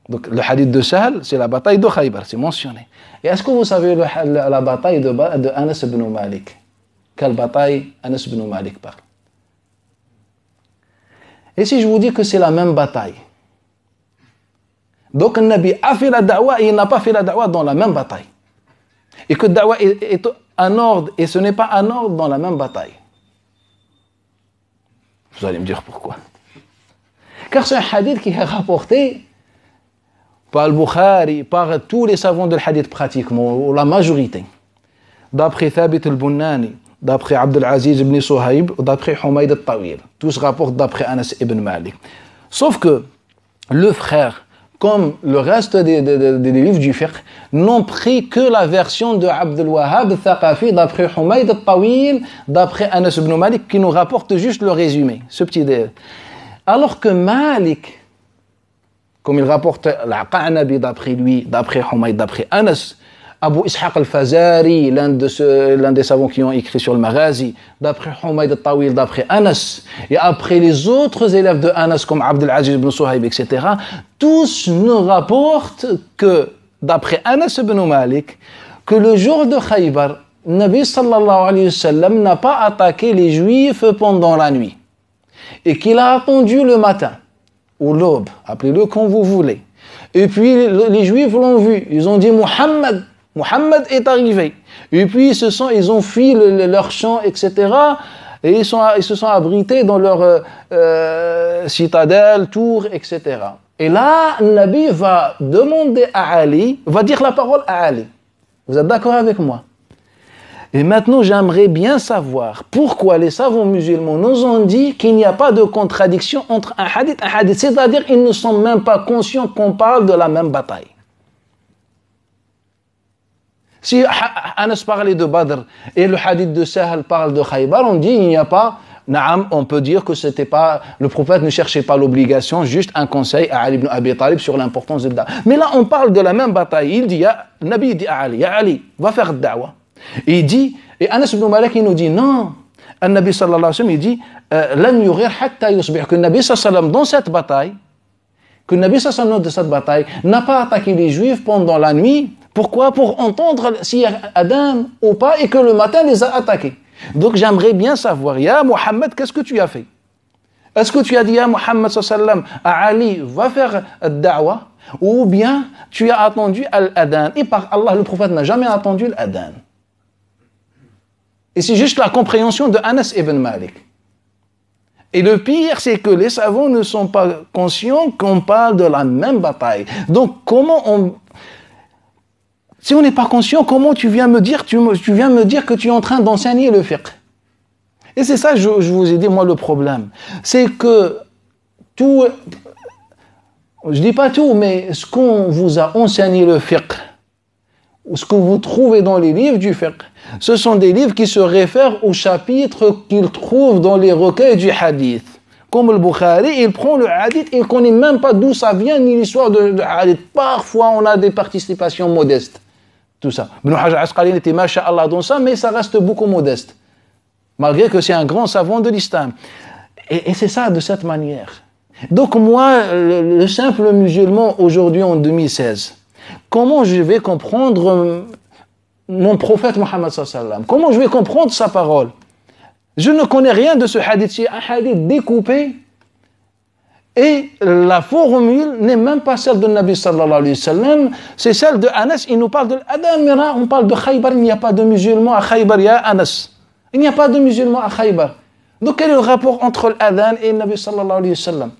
Donc, le hadith de Sahl, c'est la bataille de Khaybar, c'est mentionné. Et est-ce que vous savez la bataille de Anas ibn Malik? Quelle bataille Anas ibn Malik parle? Et si je vous dis que c'est la même bataille? Donc, le Nabi a fait la da'wa et il n'a pas fait la da'wa dans la même bataille. Et que la da'wa est en ordre et ce n'est pas en ordre dans la même bataille. Vous allez me dire pourquoi. Car c'est un hadith qui est rapporté par al-Bukhari, par tous les savants de hadith pratiquement, ou la majorité. D'après Thabit al-Bunnani, d'après Abdul Aziz ibn Suhaib, d'après Humayd al-Tawil. Tous rapportent d'après Anas ibn Malik. Sauf que le frère, comme le reste des livres du fiqh, n'ont pris que la version de Abdul Wahhab al-Thaqafi, d'après Humayd al-Tawil, d'après Anas ibn Malik, qui nous rapporte juste le résumé, ce petit détail. Alors que Malik, comme il rapporte l'Aqa'nabi d'après lui, d'après Humayd, d'après Anas, Abu Ishaq al-Fazari, l'un des savants qui ont écrit sur le Maghazi, d'après Humayd al-Tawil, d'après Anas, et après les autres élèves de Anas comme Abdul Aziz ibn Suhaib, etc., tous nous rapportent que, d'après Anas ibn Malik, que le jour de Khaybar, Nabi sallallahu alayhi wa sallam n'a pas attaqué les Juifs pendant la nuit, et qu'il a attendu le matin, ou l'aube, appelez-le comme vous voulez. Et puis les Juifs l'ont vu, ils ont dit Muhammad est arrivé. Et puis ils ont fui leur champ, etc. Et ils se sont abrités dans leur citadelle, tour, etc. Et là, Nabi va demander à Ali, va dire la parole à Ali. Vous êtes d'accord avec moi? Et maintenant, j'aimerais bien savoir pourquoi les savants musulmans nous ont dit qu'il n'y a pas de contradiction entre un hadith et un hadith. C'est-à-dire qu'ils ne sont même pas conscients qu'on parle de la même bataille. Si Anas parlait de Badr et le hadith de Sahl parle de Khaybar, on dit il n'y a pas, on peut dire que c'était pas, le prophète ne cherchait pas l'obligation, juste un conseil à Ali ibn Abi Talib sur l'importance de la da'wa. Mais là, on parle de la même bataille. Il dit, le Nabi dit à Ali, ya Ali, va faire da'wa. Et il dit, et Anas ibn Malik il nous dit non, le Nabi sallallahu alayhi wa sallam il dit lan yughir hatta yusbih, que le Nabi sallallahu alayhi wa sallam dans cette bataille, que le Nabi sallallahu alayhi wa sallam de cette bataille n'a pas attaqué les Juifs pendant la nuit. Pourquoi? Pour entendre s'il y a Adam ou pas et que le matin les a attaqués. Donc j'aimerais bien savoir, ya Muhammad, qu'est-ce que tu as fait? Est-ce que tu as dit à Muhammad sallallahu alayhi wa sallam, à Ali, va faire da'wa, ou bien tu as attendu al-adhan? Et par Allah, le prophète n'a jamais attendu l'adhan. Et c'est juste la compréhension de Anas ibn Malik. Et le pire, c'est que les savants ne sont pas conscients qu'on parle de la même bataille. Donc si on n'est pas conscient, comment tu viens me dire que tu es en train d'enseigner le fiqh? Et c'est ça, je vous ai dit, moi, le problème. C'est que tout, je dis pas tout, mais ce qu'on vous a enseigné le fiqh, ou ce que vous trouvez dans les livres du fiqh, ce sont des livres qui se réfèrent aux chapitres qu'ils trouvent dans les recueils du hadith. Comme le Bukhari, il prend le hadith, il ne connaît même pas d'où ça vient, ni l'histoire de hadith. Parfois, on a des participations modestes. Tout ça. Ibn Hajar al-Asqalani était masha'Allah dans ça, mais ça reste beaucoup modeste. Malgré que c'est un grand savant de l'islam. Et c'est ça, de cette manière. Donc moi, le simple musulman, aujourd'hui en 2016, comment je vais comprendre mon prophète Mohammed sallallahu alayhi wa sallam? Comment je vais comprendre sa parole? Je ne connais rien de ce hadith. C'est un hadith découpé. Et la formule n'est même pas celle de Nabi sallallahu alayhi wa sallam, c'est celle de Anas. Il nous parle de l'Adhan, on parle de Khaybar, il n'y a pas de musulmans à Khaybar, ya Anas. Il n'y a pas de musulmans à Khaybar. Donc quel est le rapport entre l'Adhan et Nabi sallallahu alayhi wa sallam?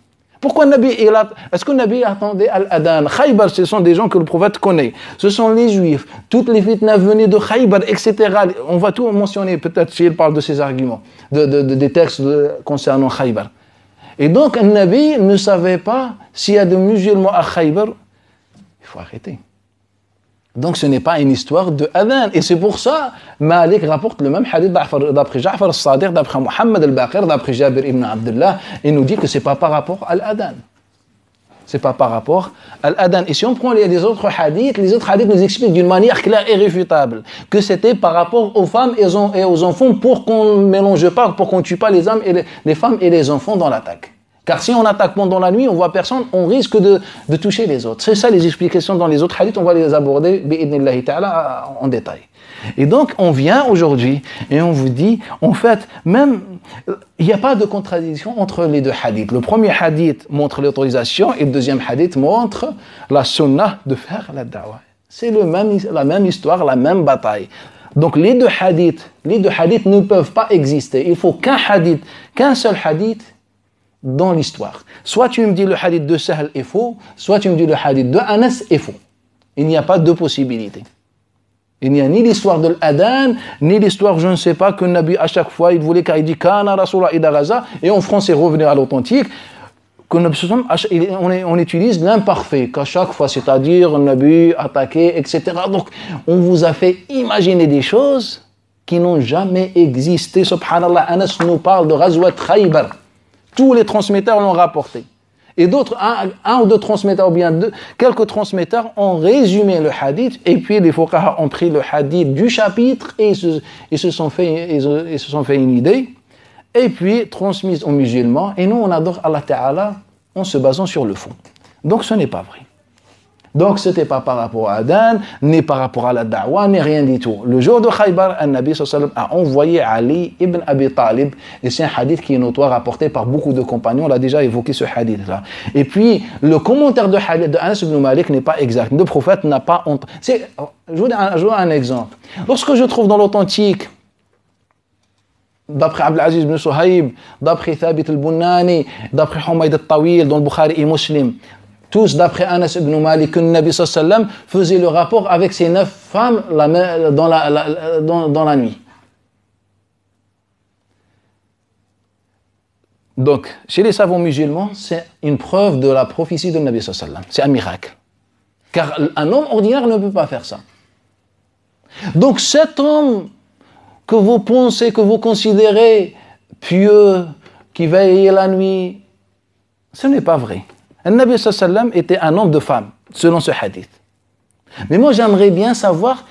Pourquoi Nabi, est-ce que Nabi attendait l'Adhan? Khaybar, ce sont des gens que le prophète connaît. Ce sont les Juifs. Toutes les fitnas venaient de Khaybar, etc. On va tout mentionner, peut-être s'il parle de ces arguments, des textes concernant Khaybar. Et donc, un Nabi ne savait pas s'il y a des musulmans à Khaybar. Il faut arrêter. Donc ce n'est pas une histoire de adhan. Et c'est pour ça, Malik rapporte le même hadith d'après Ja'far al-Sadiq, d'après Mohammed al-Baqir, d'après Jabir ibn Abdullah, et nous dit que ce n'est pas par rapport à l'adhan. C'est pas par rapport à l'adhan. Et si on prend les autres hadiths nous expliquent d'une manière claire et réfutable que c'était par rapport aux femmes et aux enfants pour qu'on ne mélange pas, pour qu'on ne tue pas les femmes et les enfants dans l'attaque. Car si on attaque pendant la nuit, on voit personne, on risque de toucher les autres. C'est ça les explications dans les autres hadiths, on va les aborder bi'idnillahi ta'ala en détail. Et donc on vient aujourd'hui et on vous dit, en fait, même il n'y a pas de contradiction entre les deux hadiths. Le premier hadith montre l'autorisation et le deuxième hadith montre la sunnah de faire la da'wah. C'est la même histoire, la même bataille. Donc les deux hadiths ne peuvent pas exister. Il faut qu'un seul hadith dans l'histoire. Soit tu me dis le hadith de Sahl est faux, soit tu me dis le hadith de Anas est faux. Il n'y a pas de possibilité. Il n'y a ni l'histoire de l'adhan, ni l'histoire, je ne sais pas, que le Nabi à chaque fois, il voulait, car il dit Kana Rasulullah ida Gaza, et en français revenir à l'authentique, on utilise l'imparfait, qu'à chaque fois, c'est-à-dire le Nabi attaqué, etc. Donc, on vous a fait imaginer des choses qui n'ont jamais existé. Subhanallah, Anas nous parle de Ghazwat Khaybar. Tous les transmetteurs l'ont rapporté. Et d'autres, un ou deux transmetteurs, ou bien quelques transmetteurs ont résumé le hadith, et puis les fuqaha ont pris le hadith du chapitre, et ils se sont fait une idée, et puis transmise aux musulmans, et nous on adore Allah Ta'ala en se basant sur le fond. Donc ce n'est pas vrai. Donc ce n'était pas par rapport à Adhan, ni par rapport à la da'wah, ni rien du tout. Le jour de Khaybar, un Nabi sallallahu alayhi wa sallam a envoyé Ali ibn Abi Talib, et c'est un hadith qui est notoire, rapporté par beaucoup de compagnons, on a déjà évoqué ce hadith-là. Et puis, le commentaire de hadith de Anas ibn Malik n'est pas exact. Le prophète n'a pas... Je vous donne un exemple. Lorsque je trouve dans l'authentique, d'après Abdelaziz ibn Suhaib, d'après Thabit al-Bunani, d'après Humayd al-Tawil, dans le Bukhari et Muslim, tous d'après Anas ibn Malik, que le Nabi sallallahu alayhi wa sallam faisait le rapport avec ses 9 femmes dans la nuit. Donc, chez les savants musulmans, c'est une preuve de la prophétie de Nabi sallallahu alayhi wa sallam. C'est un miracle. Car un homme ordinaire ne peut pas faire ça. Donc cet homme que vous pensez, que vous considérez pieux, qui veille la nuit, ce n'est pas vrai. Le Nabi sallallahu alayhi wa sallam était un homme de femme, selon ce hadith. Mais moi, j'aimerais bien savoir,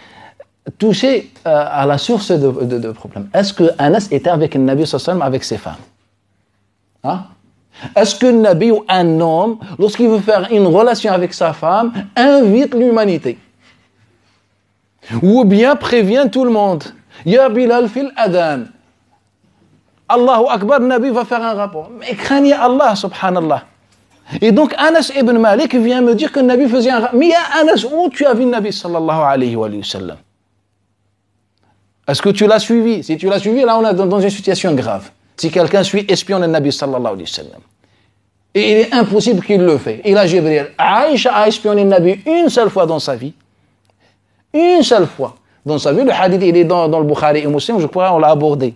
toucher à la source de problème. Est-ce que Anas était avec le Nabi sallallahu alayhi wa sallam, avec ses femmes? Hein? Est-ce que le Nabi ou un homme, lorsqu'il veut faire une relation avec sa femme, invite l'humanité? Ou bien prévient tout le monde? Ya Bilal fil adhan. Allahu Akbar, le Nabi va faire un rapport. Mais craignez Allah, subhanallah. Et donc Anas ibn Malik vient me dire que le Nabi faisait un rapport. Mais Anas, où tu as vu le Nabi sallallahu alayhi wa sallam? Est-ce que tu l'as suivi? Si tu l'as suivi, là on est dans une situation grave. Si quelqu'un suit espionne le Nabi sallallahu alayhi wa sallam. Et il est impossible qu'il le fait. Il a Jibril. Aïcha a espionné le Nabi une seule fois dans sa vie. Une seule fois dans sa vie. Le hadith, il est dans le Bukhari et Muslim, je crois, on l'a abordé.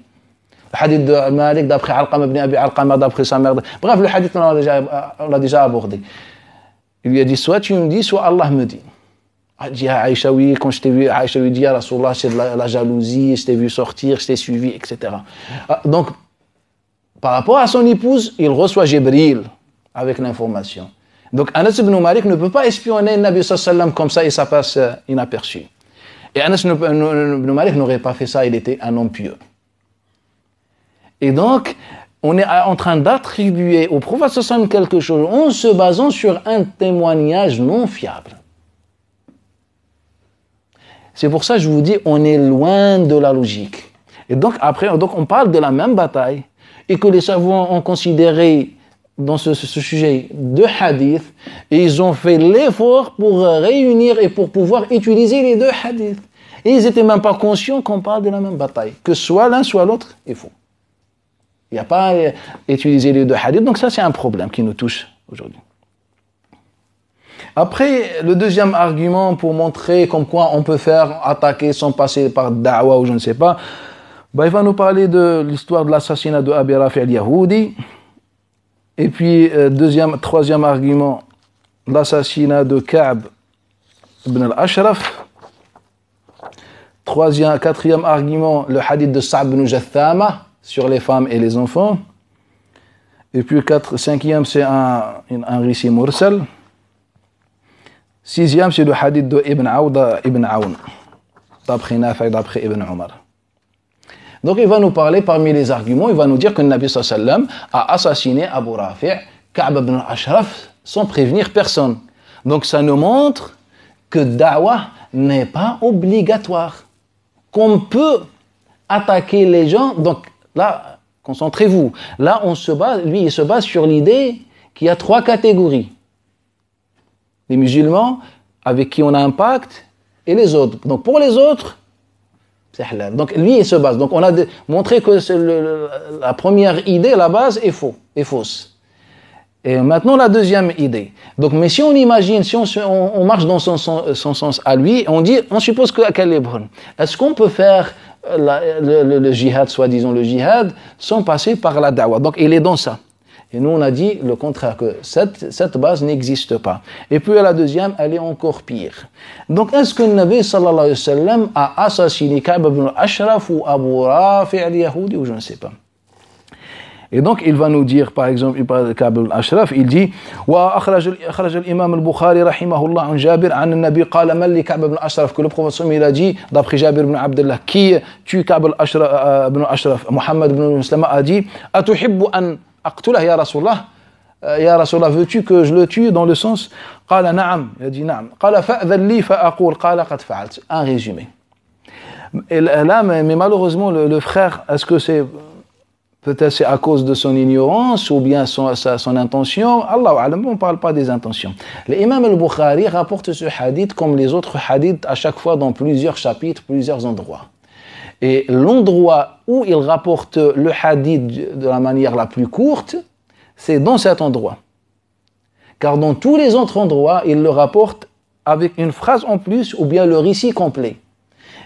Le hadith de Malik d'après Alqama ibn Abi Alqama d'après sa mère. Bref, le hadith, on l'a déjà abordé. Il lui a dit, soit tu me dis, soit Allah me dit. Il dit à Aïcha, oui, quand je t'ai vu, Aïcha lui dit, à Rasulullah, c'est de la jalousie, je t'ai vu sortir, je t'ai suivi, etc. Donc, par rapport à son épouse, il reçoit Jibril avec l'information. Donc, Anas ibn Malik ne peut pas espionner le Nabi sallallahu alayhi wa sallam comme ça et ça passe inaperçu. Et Anas ibn Malik n'aurait pas fait ça, il était un homme pieux. Et donc, on est en train d'attribuer au prophète sallallahu alayhi wa sallam quelque chose en se basant sur un témoignage non fiable. C'est pour ça que je vous dis, on est loin de la logique. Et donc, après, on parle de la même bataille et que les savants ont considéré dans ce sujet de hadith et ils ont fait l'effort pour réunir et pour pouvoir utiliser les deux hadiths. Et ils n'étaient même pas conscients qu'on parle de la même bataille. Que soit l'un, soit l'autre, il faut. Il n'y a pas à utiliser les deux hadiths. Donc ça, c'est un problème qui nous touche aujourd'hui. Après, le deuxième argument pour montrer comme quoi on peut faire attaquer sans passer par da'wa ou je ne sais pas, il va nous parler de l'histoire de l'assassinat de Abi Rafi al-Yahoudi. Et puis, troisième argument, l'assassinat de Ka'b ibn al-Ashraf, Quatrième argument, le hadith de Sa'd ibn Jathama sur les femmes et les enfants. Et puis cinquième, c'est un récit mursal. Sixième, c'est le hadith de Ibn Aoun, d'après Nafi', d'après Ibn Omar. Donc il va nous parler parmi les arguments, il va nous dire que le Nabi sallallahu alayhi wa sallam a assassiné Abu Rafi', Ka'b ibn al-Ashraf, sans prévenir personne. Donc ça nous montre que da'wah n'est pas obligatoire. Qu'on peut attaquer les gens. Donc là, concentrez-vous. Là, il se base sur l'idée qu'il y a 3 catégories. Les musulmans avec qui on a un pacte et les autres. Donc pour les autres, c'est halal. Donc lui, il se base. Donc on a montré que la première idée, la base, est fausse. Et maintenant la deuxième idée. Donc, mais si on imagine, si on marche dans son sens à lui, on suppose qu'elle est bonne. Est-ce qu'on peut faire le jihad, soi-disant le jihad, sans passer par la da'wah? Donc il est dans ça. Et nous, on a dit le contraire, que cette base n'existe pas. Et puis, la deuxième, elle est encore pire. Donc, est-ce que le Nabi, sallallahu alayhi wa sallam, a assassiné Ka'b ibn al-Ashraf ou Abu Rafi' al-Yahoudi, ou je ne sais pas. Et donc, il va nous dire, par exemple, il parle de Ka'b ibn al-Ashraf, il dit وأخرج الإمام البخاري رحمه الله عن جابر عن النبي قال من لي كعب بن الأشرف, que le prophète il a dit, d'après Jabir ibn Abdullah, qui tue Ka'b ibn al-Ashraf, Muhammad ibn Muslima a dit أتحب أن أقتله يا رسول الله, يا رسول الله, veux-tu que je le tue, dans le sens قال نعم, il a dit نعم, قال فأذن لي فأقول, قال قد فعلت. Un résumé. Et là, mais malheureusement, le frère, est-ce que c'est peut-être c'est à cause de son ignorance ou bien son intention? Allahu a'lam, on ne parle pas des intentions. L'imam al-Bukhari rapporte ce hadith comme les autres hadiths à chaque fois dans plusieurs chapitres, plusieurs endroits. Et l'endroit où il rapporte le hadith de la manière la plus courte, c'est dans cet endroit. Car dans tous les autres endroits, il le rapporte avec une phrase en plus ou bien le récit complet.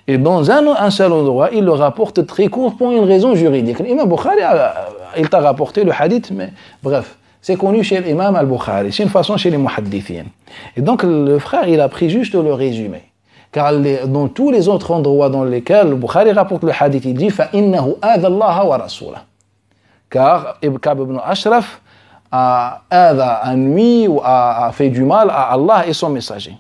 Et dans un seul endroit, il le rapporte très court pour une raison juridique. L'imam Bukhari, il t'a rapporté le hadith, mais bref, c'est connu chez l'imam al-Bukhari. C'est une façon chez les muhaddithines. Et donc le frère, il a pris juste le résumé. Car dans tous les autres endroits dans lesquels le Bukhari rapporte le hadith, il dit فَإِنَّهُ آذَى اللَّهَ وَرَسُولَهُ. Car Ka'b ibn Ashraf a nuit ou a fait du mal à Allah et son messager.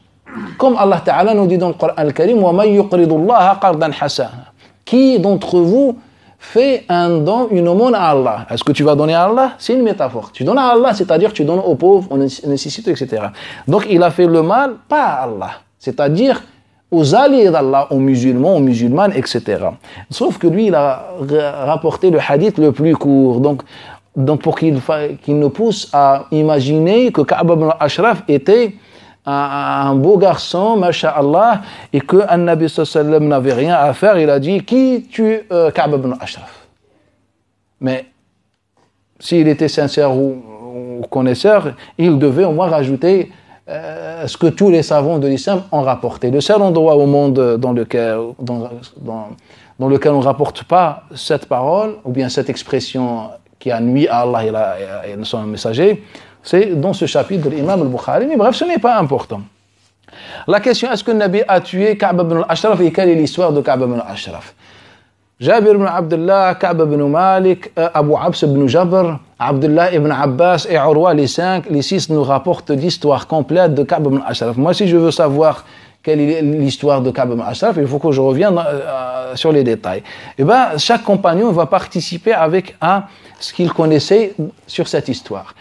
Comme Allah Ta'ala nous dit dans le Coran al-Karim وَمَنْ يُقْرِضُ اللَّهَ قَرْضًا حَسَنًا. Qui d'entre vous fait un don, une aumône à Allah? Est-ce que tu vas donner à Allah? C'est une métaphore. Tu donnes à Allah, c'est-à-dire tu donnes aux pauvres, aux nécessiteux, etc. Donc il a fait le mal, pas à Allah. C'est-à-dire aux alliés d'Allah, aux musulmans, aux musulmanes, etc. Sauf que lui, il a rapporté le hadith le plus court. Donc pour qu'il nous pousse à imaginer que Ka'b ibn al-Ashraf était un beau garçon, masha'Allah, et que Nabi sallallahu alayhi wa sallam n'avait rien à faire, il a dit, qui tue Ka'b ibn al-Ashraf? Mais s'il était sincère ou connaisseur, il devait au moins rajouter ce que tous les savants de l'islam ont rapporté. Le seul endroit au monde dans lequel on ne rapporte pas cette parole, ou bien cette expression qui a nui à Allah et son messager, c'est dans ce chapitre de l'imam al-Bukhari. Mais bref, ce n'est pas important. La question, est-ce que le Nabi a tué Ka'b ibn al-Ashraf et quelle est l'histoire de Ka'b ibn al-Ashraf? Jabir ibn Abdullah, Ka'b ibn Malik, Abu Abs ibn Jabr, Abdullah ibn Abbas et Urwa, les 6 nous rapportent l'histoire complète de Ka'b ibn al-Ashraf. Moi, si je veux savoir quelle est l'histoire de Ka'b ibn al-Ashraf, il faut que je revienne sur les détails. Et bien, chaque compagnon va participer avec ce qu'il connaissait sur cette histoire.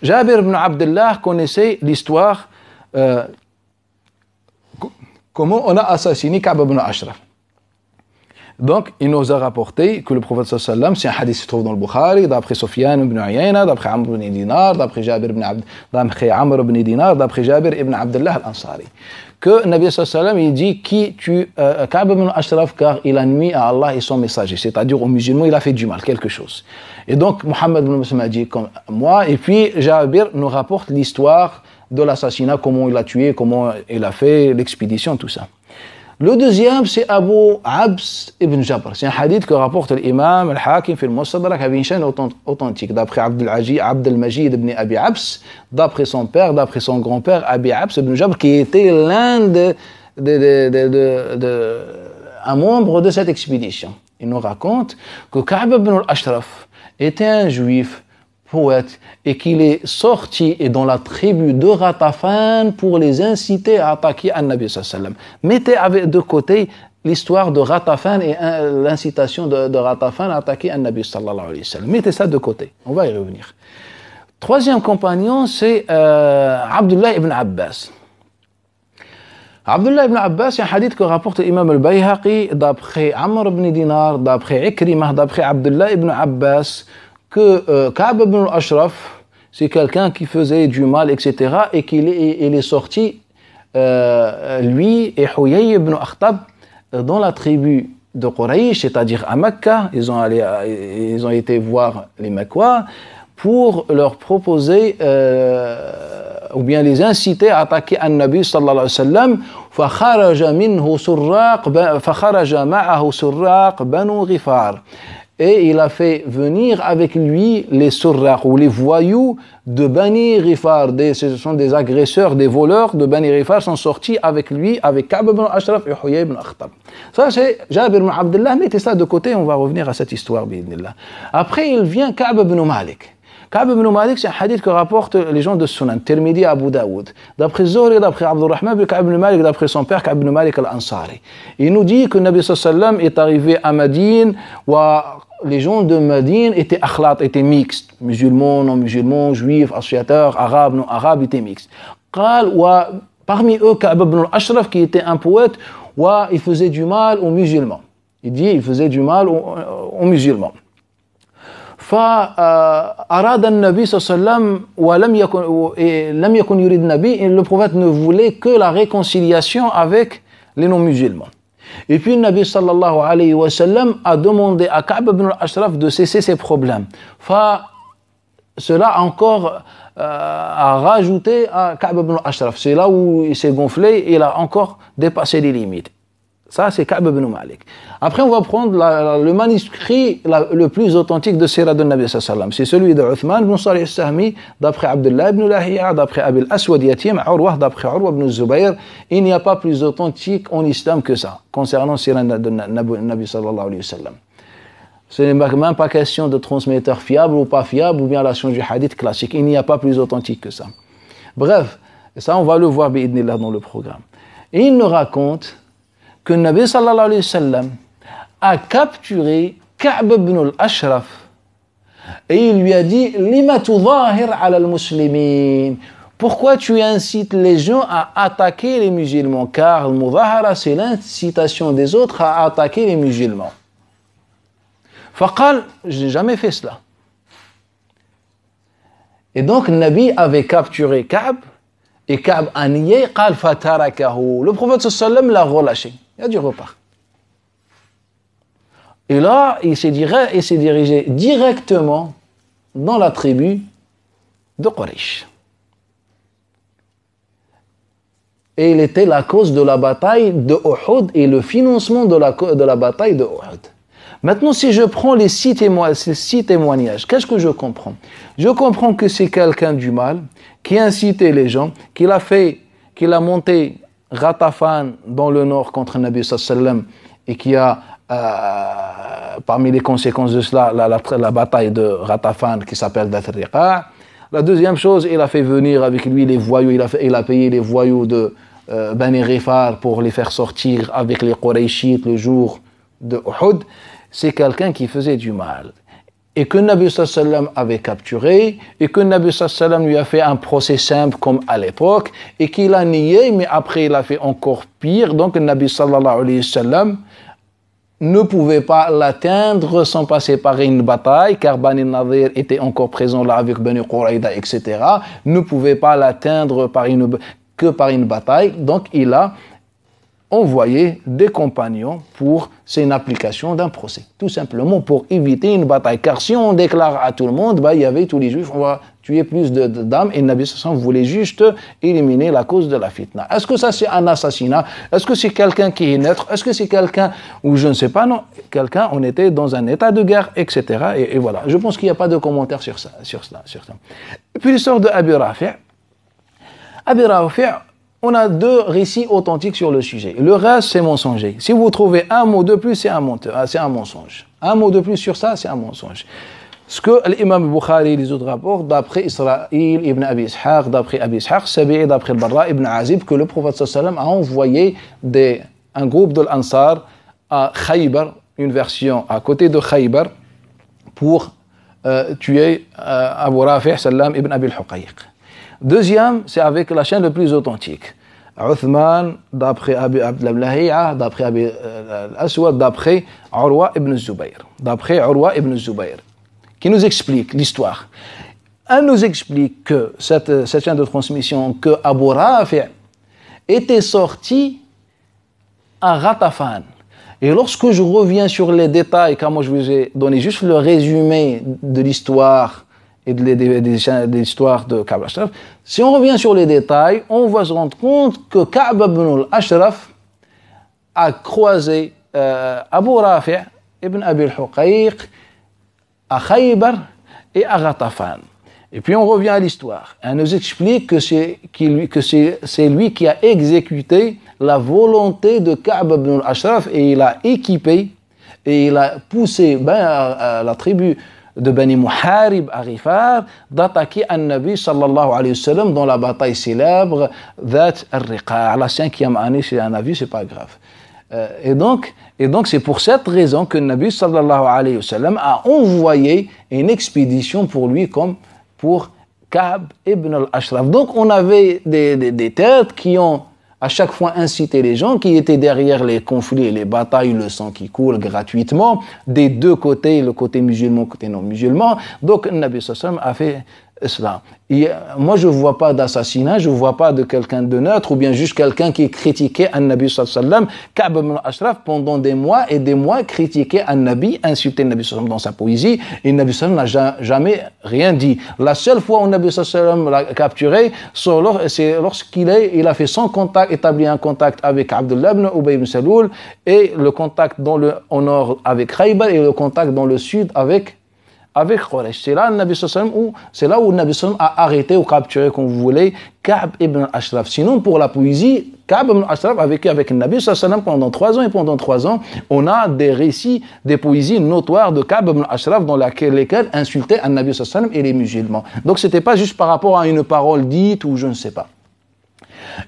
Jabir ibn Abdullah connaissait l'histoire comment on a assassiné Ka'b ibn al-Ashraf. Donc, il nous a rapporté que le prophète sallallahu alayhi wa sallam, c'est un hadith qui se trouve dans le Bukhari, d'après Sufyan ibn Uyayna, d'après Amr ibn Dinar, d'après Amr ibn Dinar, d'après Jabir ibn Abdullah al-Ansari, que Nabi sallallahu alayhi wa sallam, il dit qui tue Ka'b ibn al-Ashraf car il a nuit à Allah et son messager, c'est-à-dire aux musulmans, il a fait du mal, quelque chose. Et donc, Muhammad ibn Muslim a dit comme moi, et puis Jabir nous rapporte l'histoire de l'assassinat, comment il a tué, comment il a fait l'expédition, tout ça. Le deuxième, c'est Abu Abs ibn Jabr. C'est un hadith que rapporte l'imam al-Hakim fi al-Mustadrak avec une chaîne authentique, d'après Abd-al-Majid ibn Abi Abs, d'après son père, d'après son grand-père, Abi Abs ibn Jabr, qui était l'un un membre de cette expédition. Il nous raconte que Ka'b ibn al-Ashraf était un juif poète et qu'il est sorti et dans la tribu de Ghatafan pour les inciter à attaquer An-Nabi sallallahu alayhi wa sallam. Mettez de côté l'histoire de Ghatafan et l'incitation de Ghatafan à attaquer An-Nabi sallallahu alayhi wa sallam. Mettez ça de côté, on va y revenir. Troisième compagnon, c'est Abdullah ibn Abbas. Abdullah ibn Abbas, c'est un hadith que rapporte l'imam al-Bayhaqi d'après Amr ibn Dinar, d'après Ikrimah, d'après Abdullah ibn Abbas, que Ka'b ibn al-Ashraf, c'est quelqu'un qui faisait du mal, etc. et qu'il est sorti, lui et Huyay ibn Akhtab, dans la tribu de Quraysh, c'est-à-dire à Mecca. Ils ont été voir les Mecquois pour leur proposer ou bien les inciter à attaquer An-Nabi sallallahu alayhi wa sallam. فخرج معه سراق بنو غفار. Et il a fait venir avec lui les surraq ou les voyous de Bani Ghifar. Ce sont des agresseurs, des voleurs de Bani Ghifar sont sortis avec lui, avec Ka'b ibn Ashraf et Huyay ibn Akhtab. Ça c'est Jabir ibn Abdullah, mettez ça de côté, on va revenir à cette histoire, bi'idhnillah. Après il vient Ka'b ibn Malik. Ka'b ibn Malik, c'est un hadith que rapportent les gens de Sunan, Tirmidhi, Abu Daoud. D'après Zuhri, d'après Abdurrahman ibn Ka'b ibn Malik, d'après son père Ka'b ibn Malik al-Ansari. Il nous dit que le Nabi sallallahu alayhi wa sallam est arrivé à Médine, où les gens de Médine étaient akhlat, étaient mixtes. Musulmans, non-musulmans, juifs, associateurs, arabes, non-arabes, étaient mixtes. Parmi eux, Ka'b ibn al-Ashraf, qui était un poète, il faisait du mal aux musulmans. Il dit, il faisait du mal aux musulmans. فأراد النبي صلى الله عليه وسلم ولم يكن يريد النبي, le prophète ne voulait que la réconciliation avec les non-musulmans. Et puis le Nabi sallallahu alayhi wa sallam a demandé à Ka'b ibn al-Ashraf de cesser ses problèmes. Cela encore a rajouté à Ka'b ibn al-Ashraf. C'est là où il s'est gonflé et il a encore dépassé les limites. Ça, c'est Ka'b ibn Malik. Après, on va prendre le manuscrit le plus authentique de Sira de Nabi sallallahu alayhi wa sallam. C'est celui de Uthman ibn Salih al-Sahmi, d'après Abdullah ibn Lahiya, d'après Abil Aswad Yatim, Urwa, d'après Urwa ibn Zubayr. Il n'y a pas plus authentique en islam que ça, concernant Sira de Nabi sallallahu alayhi wa sallam. Ce n'est même pas question de transmetteur fiable ou pas fiable, ou bien la science du hadith classique. Il n'y a pas plus authentique que ça. Bref, ça, on va le voir bi'idhnillah dans le programme. Et il nous raconte que le Nabi sallallahu alayhi wa sallam a capturé Ka'b ibn al-Ashraf et il lui a dit Lima tudahir ala al-muslimin, pourquoi tu incites les gens à attaquer les musulmans, car le mudahara c'est l'incitation des autres à attaquer les musulmans. Faqal, je n'ai jamais fait cela. Et donc le Nabi avait capturé Ka'b et Ka'b a nié, qal fatarakahu. Le prophète sallallahu alayhi wa sallam l'a relâché. Il a du repart. Et là, il s'est dirigé directement dans la tribu de Quraysh. Et il était la cause de la bataille de Uhud et le financement de la bataille de Uhud. Maintenant, si je prends ces six témoignages, qu'est-ce que je comprends? Je comprends que c'est quelqu'un du mal qui a incité les gens, qu'il a monté Ghatafan dans le nord contre Nabi sallallahu alayhi wa sallam et qui a parmi les conséquences de cela la bataille de Ghatafan qui s'appelle Dhat al-Riqa'. La deuxième chose, il a fait venir avec lui les voyous, il a payé les voyous de Bani Ghifar pour les faire sortir avec les Qurayshites le jour de Uhud. C'est quelqu'un qui faisait du mal et que Nabi sallallahu alayhi wa sallam avait capturé et que Nabi sallallahu alayhi wa sallam lui a fait un procès simple comme à l'époque et qu'il a nié, mais après il a fait encore pire. Donc Nabi sallallahu alayhi wa sallam ne pouvait pas l'atteindre sans passer par une bataille, car Bani Nadir était encore présent là avec Bani Quraïda, etc. Ne pouvait pas l'atteindre que par une bataille. Donc il a envoyer des compagnons c'est une application d'un procès, tout simplement pour éviter une bataille, car si on déclare à tout le monde, il y avait tous les juifs, on va tuer plus d'âmes, et Nabi sallallahu alayhi wa sallam voulait juste éliminer la cause de la fitna. Est-ce que ça c'est un assassinat? Est-ce que c'est quelqu'un qui est neutre? Est-ce que c'est quelqu'un, ou je ne sais pas, non, quelqu'un, on était dans un état de guerre, etc. Et voilà, je pense qu'il n'y a pas de commentaire sur ça. Et puis l'histoire de Abi Rafi'. Abi Rafi', on a 2 récits authentiques sur le sujet. Le reste, c'est mensonger. Si vous trouvez un mot de plus, c'est un mensonge. Un mot de plus sur ça, c'est un mensonge. Ce que l'imam Bukhari et les autres rapportent, d'après Israël ibn Abi Ishaq, d'après Abi Ishaq, Sabi'i, d'après le Barra ibn Azib, que le prophète sallallahu alayhi wa sallam a envoyé un groupe de l'Ansar à Khaybar, une version à côté de Khaybar, pour tuer Abu Rafi' Sallam ibn Abi al-Huqayq. Deuxième, c'est avec la chaîne le plus authentique. Uthman, d'après Abi Abdullah ibn Lahi'a, d'après Abi al-Aswad, d'après Urwa ibn Zubayr. D'après Urwa ibn Zubayr, qui nous explique l'histoire. Elle nous explique que cette chaîne de transmission, que Abu Rafi' était sorti à Ghatafan. Et lorsque je reviens sur les détails, car moi je vous ai donné juste le résumé de l'histoire et de l'histoire de Ka'b al-Ashraf, si on revient sur les détails, on va se rendre compte que Ka'b ibn al-Ashraf a croisé Abu Rafi' ibn Abi al-Huqayq à Khaybar et à Ghatafan. Et puis on revient à l'histoire. Elle nous explique que c'est lui qui a exécuté la volonté de Ka'b ibn al-Ashraf et il a équipé et il a poussé la tribu de Bani Muharib à Ghifar d'attaquer un-Nabi sallallahu alayhi wa sallam dans la bataille célèbre Dhat al-Riqa'. La 5e année, c'est un avis, c'est pas grave. Et donc c'est pour cette raison que le Nabi sallallahu alayhi wa sallam a envoyé une expédition pour lui comme pour Ka'b ibn al-Ashraf. Donc on avait des têtes qui ont à chaque fois incité les gens qui étaient derrière les conflits et les batailles, le sang qui coule gratuitement, des deux côtés, le côté musulman, le côté non musulman. Donc le Nabi sallallahu alayhi wa sallam a fait cela. Moi, je ne vois pas d'assassinat, je ne vois pas de quelqu'un de neutre ou bien juste quelqu'un qui critiquait un Nabi sallallahu alayhi wa sallam. Ka'b ibn al-Ashraf, pendant des mois et des mois, critiquait un Nabi, insultait le Nabi sallallahu alayhi wa sallam dans sa poésie et le Nabi sallallahu alayhi wa sallam n'a jamais rien dit. La seule fois où le Nabi sallallahu alayhi wa sallam l'a capturé, c'est lorsqu'il a fait son contact, établi un contact avec Abdullah ibn Ubay ibn Saloul et le contact au nord avec Khaybar et le contact dans le sud avec Quraysh. C'est là, où le Nabi sallallahu alayhi wa sallam a arrêté ou capturé, comme vous voulez, Ka'b ibn al-Ashraf. Sinon, pour la poésie, Ka'b ibn al-Ashraf a vécu avec le Nabi sallallahu alayhi wa sallam pendant 3 ans, et pendant 3 ans, on a des récits, des poésies notoires de Ka'b ibn al-Ashraf dans lesquelles insultaient un Nabi sallallahu alayhi wa sallam et les musulmans. Donc, c'était pas juste par rapport à une parole dite ou je ne sais pas.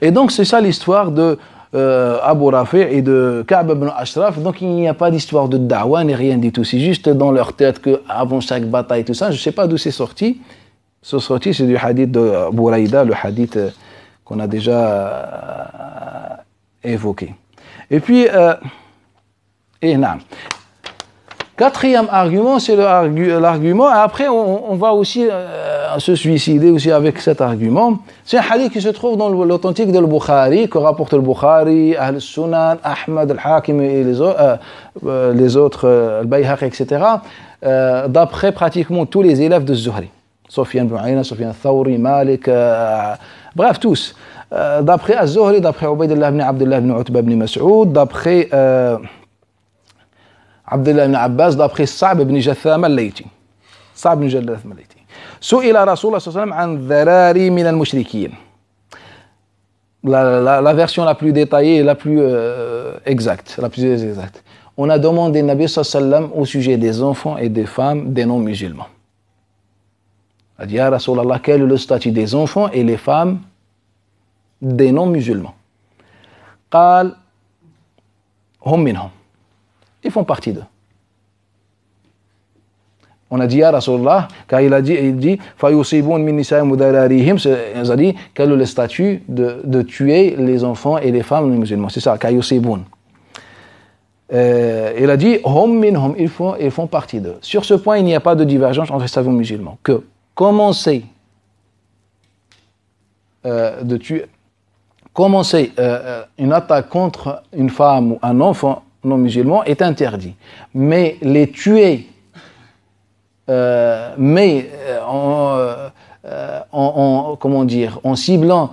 Et donc, c'est ça l'histoire de Abu Rafi' et de Ka'b ibn al-Ashraf. Donc il n'y a pas d'histoire de da'wa ni rien du tout. C'est juste dans leur tête qu'avant chaque bataille, tout ça, je ne sais pas d'où c'est sorti. C'est sorti, c'est du hadith de Bouraïda, le hadith qu'on a déjà évoqué. Et puis, non. 4e argument, c'est l'argument. Après, on va aussi se suicider aussi avec cet argument. C'est un hadith qui se trouve dans l'authentique de Bukhari, que rapporte le Bukhari, Ahl Sunan, Ahmad, Al-Hakim et les autres, Al-Bayhaqi, etc. D'après pratiquement tous les élèves de Zuhri. Sufyan ibn Uyayna, Sufyan al-Thawri, Malik, bref, tous. D'après Az-Zuhri, d'après Ubaydullah ibn Abdullah ibn Utba ibn Mas'ud, d'après Abdullah ibn Abbas, d'après Sa'b ibn Jathama al-Layti. Sa'b ibn Jathama al-Layti. سئل رسول الله صلى الله عليه وسلم عن ذراري من المشركين. La version la plus détaillée et la plus exacte, On a demandé Nabi sallallahu alayhi wa sallam au sujet des enfants et des femmes des non-musulmans. Il a dit, Ya Rasulallah, quel est le statut des enfants et les femmes des non-musulmans? قال هم منهم. Ils font partie d'eux. On a dit à Rasulallah, car il dit فَيُصِيبُونَ مِنْ نِسَاءِ مُدَرَارِهِمْ, il a dit quel est le statut de tuer les enfants et les femmes musulmans. C'est ça, كَيُصِيبُونَ. Il a dit hum minhum, ils font partie d'eux. Sur ce point, il n'y a pas de divergence entre les savants musulmans. Que commencer une attaque contre une femme ou un enfant non musulman est interdit. Mais les tuer, en ciblant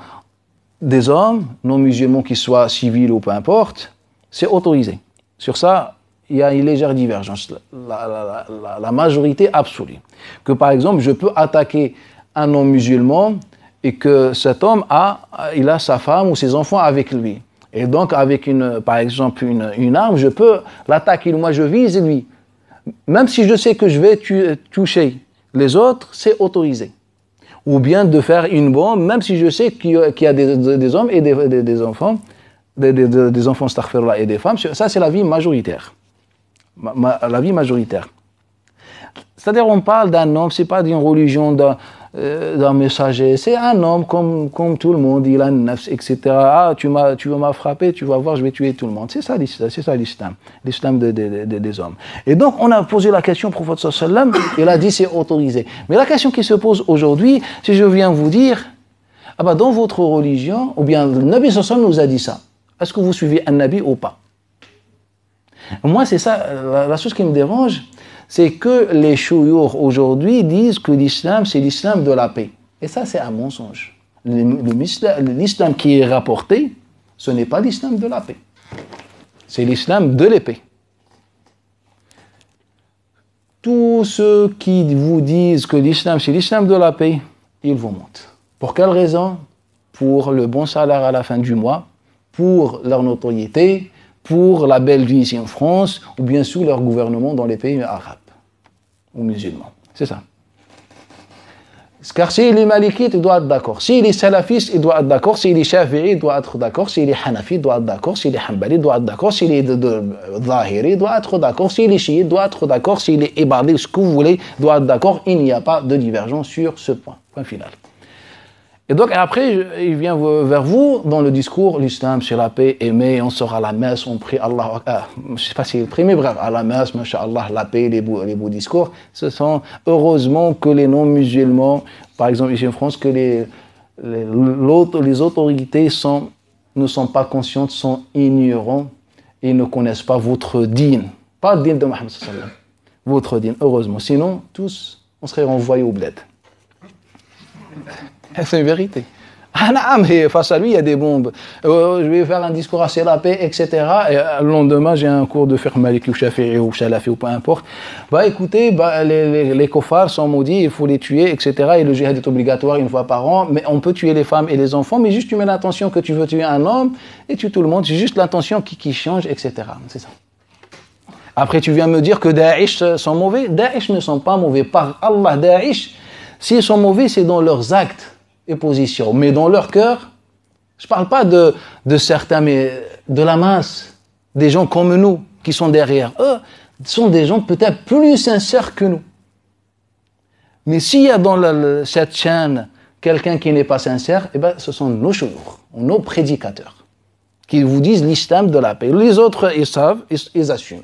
des hommes non musulmans, qu'ils soient civils ou peu importe, c'est autorisé. Sur ça, il y a une légère divergence, la majorité absolue. Que par exemple, je peux attaquer un non musulman et que cet homme il a sa femme ou ses enfants avec lui. Et donc, avec par exemple une arme, je peux l'attaquer. Moi, je vise lui. Même si je sais que je vais toucher les autres, c'est autorisé. Ou bien de faire une bombe, même si je sais qu'il y a des hommes et des enfants, des enfants astaghfirullah, et des femmes. Ça, c'est la vie majoritaire. La vie majoritaire. C'est-à-dire, on parle d'un homme, c'est pas d'une religion d'un messager, c'est un homme comme tout le monde, il a une nafs, etc. Ah, tu m'as frappé, tu vas voir, je vais tuer tout le monde. C'est ça l'islam, l'islam des hommes. Et donc, on a posé la question au prophète sallallahu alayhi wa sallam, il a dit c'est autorisé. Mais la question qui se pose aujourd'hui, si je viens vous dire, dans votre religion, ou bien le Nabi sallallahu alayhi wa sallam nous a dit ça, est-ce que vous suivez un Nabi ou pas? Moi, c'est ça, la chose qui me dérange, c'est que les chouyours aujourd'hui disent que l'islam, c'est l'islam de la paix. Et ça, c'est un mensonge. L'islam qui est rapporté, ce n'est pas l'islam de la paix. C'est l'islam de l'épée. Tous ceux qui vous disent que l'islam, c'est l'islam de la paix, ils vous mentent. Pour quelle raison? Pour le bon salaire à la fin du mois, pour leur notoriété, pour la belle vie ici en France, ou bien sous leur gouvernement dans les pays arabes ou musulmans. C'est ça. Car s'il est malikite, il doit être d'accord. S'il est salafiste, il doit être d'accord. S'il est shafi'i, il doit être d'accord. S'il est hanafi, il doit être d'accord. S'il est hanbali, il doit être d'accord. S'il est zahiri, il doit être d'accord. S'il est chiite, il doit être d'accord. S'il est ibadi, ce que vous voulez, il doit être d'accord. Il n'y a pas de divergence sur ce point. Point final. Et donc après, il vient vers vous dans le discours, l'islam c'est la paix, aimer, on sort à la messe, on prie Allah, je ne sais pas si il prie, mais bref, à la messe, masha'Allah, la paix, les beaux discours. Ce sont heureusement que les non-musulmans, par exemple ici en France, que les autorités ne sont pas conscientes, sont ignorants et ne connaissent pas votre dîne. Pas le dîne de Mohammed sallallahu alayhi wa sallam. Votre dîne, heureusement. Sinon, tous, on serait renvoyés au bled. C'est une vérité. Mais face à lui, il y a des bombes. Je vais faire un discours assez la paix, etc. Et le lendemain, j'ai un cours de fiqh maliki ou shafi'i ou shalafi ou peu importe. Écoutez, les kofars sont maudits, il faut les tuer, etc. Et le jihad est obligatoire une fois par an. Mais on peut tuer les femmes et les enfants, mais juste tu mets l'intention que tu veux tuer un homme et tu tout le monde. C'est juste l'intention qui change, etc. C'est ça. Après, tu viens me dire que Daesh sont mauvais. Daesh ne sont pas mauvais. Par Allah, Daesh, s'ils sont mauvais, c'est dans leurs actes et positions. Mais dans leur cœur, je ne parle pas de certains, mais de la masse, des gens comme nous qui sont derrière. Eux sont des gens peut-être plus sincères que nous. Mais s'il y a dans cette chaîne quelqu'un qui n'est pas sincère, ce sont nos chouyours, nos prédicateurs, qui vous disent l'islam de la paix. Les autres, ils savent, ils assument.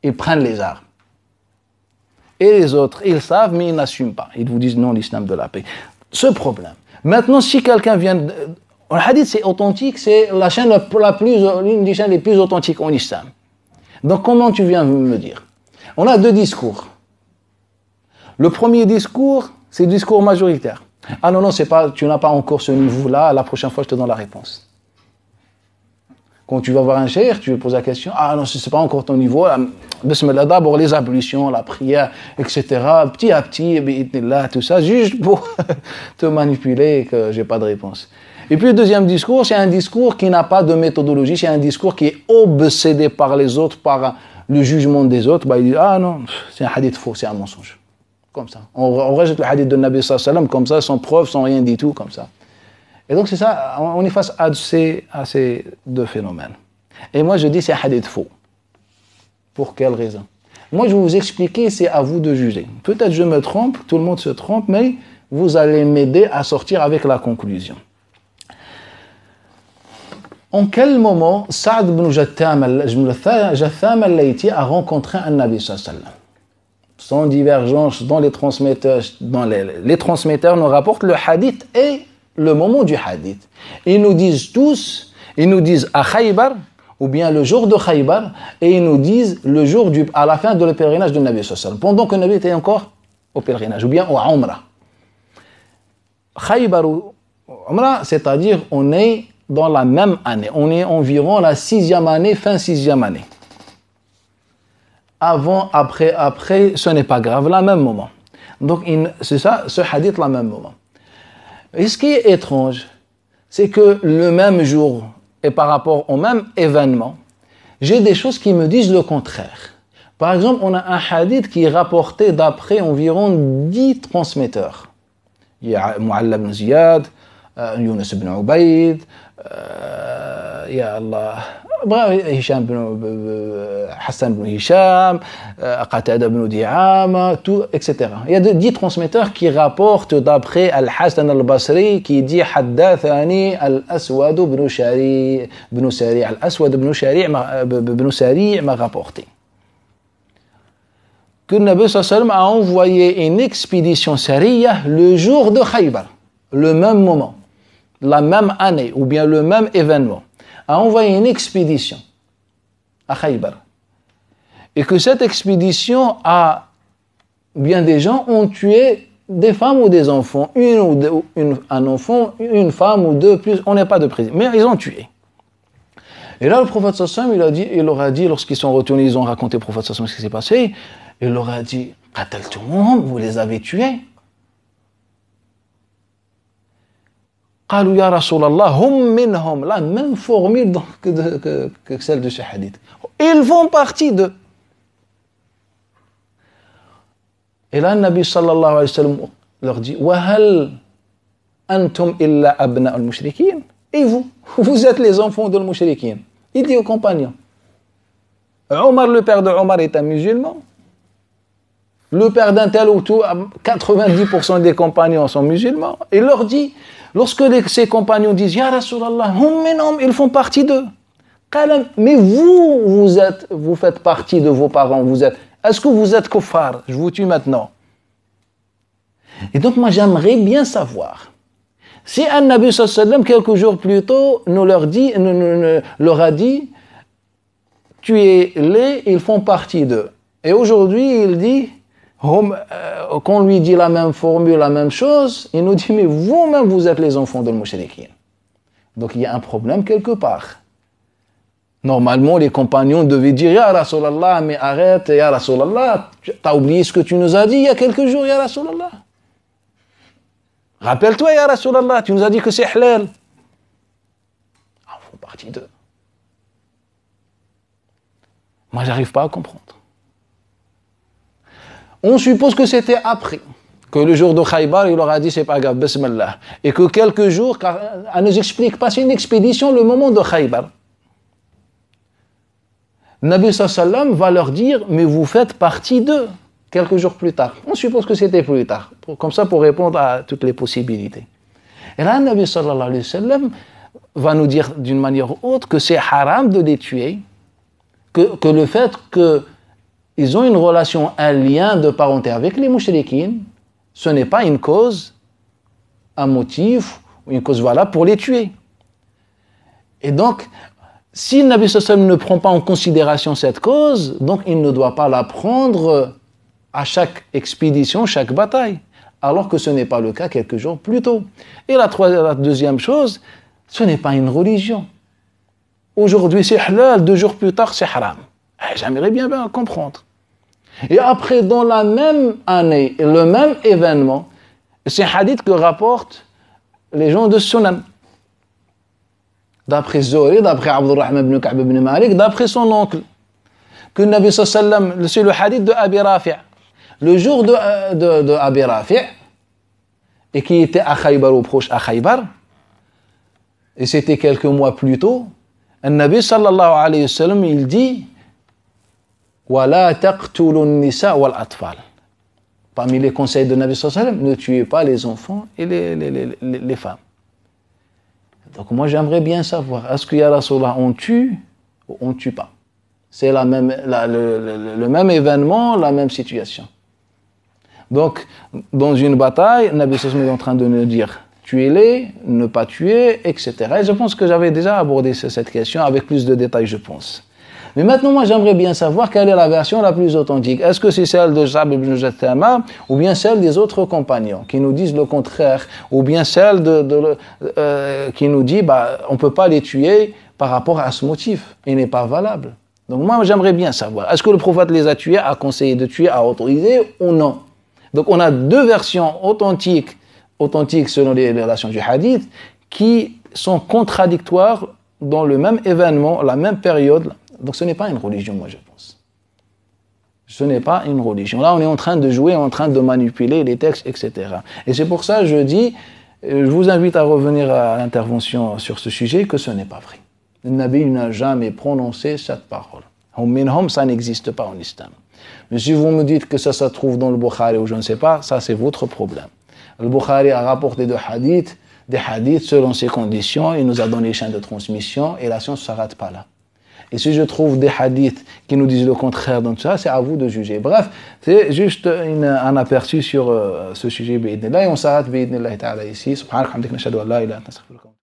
Ils prennent les armes. Et les autres, ils savent, mais ils n'assument pas. Ils vous disent non, l'islam de la paix. Ce problème. Maintenant, si quelqu'un vient... Le hadith, c'est authentique, c'est l'une des chaînes les plus authentiques en islam. Donc, comment tu viens me dire? On a deux discours. Le premier discours, c'est le discours majoritaire. Ah non, c'est pas, tu n'as pas encore ce niveau-là, la prochaine fois, je te donne la réponse. Quand tu vas voir un cheikh, tu lui poses la question, ah non, c'est pas encore ton niveau, bismillah, d'abord les ablutions, la prière, etc. Petit à petit, tout ça, juste pour te manipuler et que j'ai pas de réponse. Et puis le deuxième discours, c'est un discours qui n'a pas de méthodologie, c'est un discours qui est obsédé par les autres, par le jugement des autres. Il dit, ah non, c'est un hadith faux, c'est un mensonge. Comme ça. On rejette le hadith de Nabi sallallahu alayhi wa sallam, comme ça, sans preuve, sans rien du tout, comme ça. Et donc c'est ça, on est face à ces deux phénomènes. Et moi je dis c'est un hadith faux. Pour quelle raison? Moi je vais vous expliquer, c'est à vous de juger. Peut-être je me trompe, tout le monde se trompe, mais vous allez m'aider à sortir avec la conclusion. En quel moment Saad ibn Jatham al-Laythi a rencontré un Nabi sallallahu alayhi wa sallam? Sans divergence dans les transmetteurs, les transmetteurs nous rapportent le hadith et le moment du hadith. Ils nous disent tous, ils nous disent à Khaybar, ou bien le jour de Khaybar, et ils nous disent le jour à la fin de le pèlerinage de Nabi sallallahu alayhi wa sallam, pendant que Nabi était encore au pèlerinage, ou bien au Umrah. Khaybar ou Umrah, c'est-à-dire on est dans la même année, on est environ la 6e année, fin 6e année. Avant, après, ce n'est pas grave, la même moment. Donc c'est ça, ce hadith, la même moment. Et ce qui est étrange, c'est que le même jour et par rapport au même événement, j'ai des choses qui me disent le contraire. Par exemple, on a un hadith qui est rapporté d'après environ 10 transmetteurs. Il y a Mu'alla ibn Ziyad, Yunus ibn Ubayd, il y a Allah, Hassan ibn Hisham, Qatada ibn Di'ama, tout, etc. Il y a 10 transmetteurs qui rapportent d'après Al-Hassan al-Basri qui dit Haddathani al-Aswad ibn Shari', Al-Aswad ibn Shari' m'a rapporté que le Nabi sallallahu alayhi wa sallam a envoyé une expédition Sariya le jour de Khaybar, le même moment, la même année ou bien le même événement, a envoyé une expédition à Khaybar. Et que cette expédition bien des gens ont tué des femmes ou des enfants, un enfant, une femme ou deux, plus, on n'est pas de précis, mais ils ont tué. Et là, le prophète sallallahu alayhi wa sallam, il leur a dit, lorsqu'ils sont retournés, ils ont raconté au prophète sallallahu alayhi wa sallam ce qui s'est passé, il leur a dit, qataltumuhum, vous les avez tués. Qalu ya Rasulallah, hum minhum, la même formule que celle de ce hadith. Ils font partie d'eux. Et là, le Nabi sallallahu alayhi wa sallam leur dit, wa hal antum illa abna al-mushrikin. Et vous êtes les enfants de al-mushrikin. Il dit aux compagnons. Omar, le père de Omar, est un musulman. Le père d'un tel ou tout, 90% des compagnons sont musulmans. Il leur dit, lorsque ses compagnons disent, Ya Rasulallah, hum minhum, ils font partie d'eux. Mais vous faites partie de vos parents. Est-ce que vous êtes kuffar? Je vous tue maintenant. Et donc, moi, j'aimerais bien savoir. Si un Nabi sallallahu alayhi wa sallam, quelques jours plus tôt, leur a dit, tuez-les, ils font partie d'eux. Et aujourd'hui, il dit, qu'on lui dit la même formule, la même chose, il nous dit, mais vous-même, vous êtes les enfants de al-mushrikin. Donc, il y a un problème quelque part. Normalement, les compagnons devaient dire, Ya Rasulallah, mais arrête, Ya Rasulallah, t'as oublié ce que tu nous as dit il y a quelques jours, Ya Rasulallah. Rappelle-toi, Ya Rasulallah, tu nous as dit que c'est halal. Ah, on fait partie d'eux. Moi, j'arrive pas à comprendre. On suppose que c'était après, que le jour de Khaybar, il leur a dit, c'est pas grave, bismillah. Et que quelques jours, car elle ne nous explique pas, c'est une expédition, le moment de Khaybar. Nabi sallallahu alayhi wa sallam va leur dire, mais vous faites partie d'eux, quelques jours plus tard. On suppose que c'était plus tard, comme ça pour répondre à toutes les possibilités. Et là, Nabi sallallahu alayhi wa sallam va nous dire d'une manière ou autre que c'est haram de les tuer, que le fait qu'ils ont une relation, un lien de parenté avec les mouchriquines, ce n'est pas une cause, un motif, ou une cause valable pour les tuer. Et donc, si le Nabi sallallahu alayhi wa sallam ne prend pas en considération cette cause, donc il ne doit pas la prendre à chaque expédition, chaque bataille, alors que ce n'est pas le cas quelques jours plus tôt. Et la deuxième chose, ce n'est pas une religion. Aujourd'hui c'est halal, 2 jours plus tard c'est haram. J'aimerais bien comprendre. Et après, dans la même année, le même événement, c'est un hadith que rapportent les gens de Sunan. D'après Zuhri, d'après Abdurrahman ibn Ka'b ibn Malik, d'après son oncle. Que le Nabi sallallahu alayhi wa sallam, c'est le hadith de Abi Rafi'. Le jour de Abi Rafi', et qui était à Khaybar ou proche à Khaybar, et c'était quelques mois plus tôt, le Nabi sallallahu alayhi wa sallam, il dit وَلَا تَقْتُلُوا النِّسَاءَ وَالْأَطْفَالِ. Parmi les conseils de Nabi sallallahu alayhi wa sallam, ne tuez pas les enfants et les femmes. Donc moi j'aimerais bien savoir, est-ce qu'il y a Rasulallah, on tue ou on ne tue pas? C'est le même événement, la même situation. Donc, dans une bataille, Nabi sallallahu alayhi wa sallam est en train de nous dire, tuez-les, ne pas tuer, etc. Et je pense que j'avais déjà abordé cette question avec plus de détails, je pense. Mais maintenant, moi, j'aimerais bien savoir quelle est la version la plus authentique. Est-ce que c'est celle de Jabir ibn Jathama ou bien celle des autres compagnons qui nous disent le contraire, ou bien celle qui nous dit on ne peut pas les tuer par rapport à ce motif, il n'est pas valable. Donc moi, j'aimerais bien savoir, est-ce que le prophète les a tués, a conseillé de tuer, a autorisé ou non? Donc on a 2 versions authentiques authentiques selon les relations du hadith qui sont contradictoires dans le même événement, la même période. Donc ce n'est pas une religion, moi je pense. Ce n'est pas une religion. Là, on est en train de jouer, en train de manipuler les textes, etc. Et c'est pour ça que je dis, je vous invite à revenir à l'intervention sur ce sujet, que ce n'est pas vrai. Le Nabi n'a jamais prononcé cette parole. Hum minhum, ça n'existe pas en islam. Mais si vous me dites que ça se trouve dans le Bukhari ou je ne sais pas, ça c'est votre problème. Le Bukhari a rapporté des hadiths selon ses conditions, il nous a donné les chaînes de transmission et la science ne s'arrête pas là. Et si je trouve des hadiths qui nous disent le contraire dans tout ça, c'est à vous de juger. Bref, c'est juste un aperçu sur ce sujet. Et on s'arrête ici. Subhanallah, hamdik, nashhadu an la ilaha illa anta, astaghfiruka.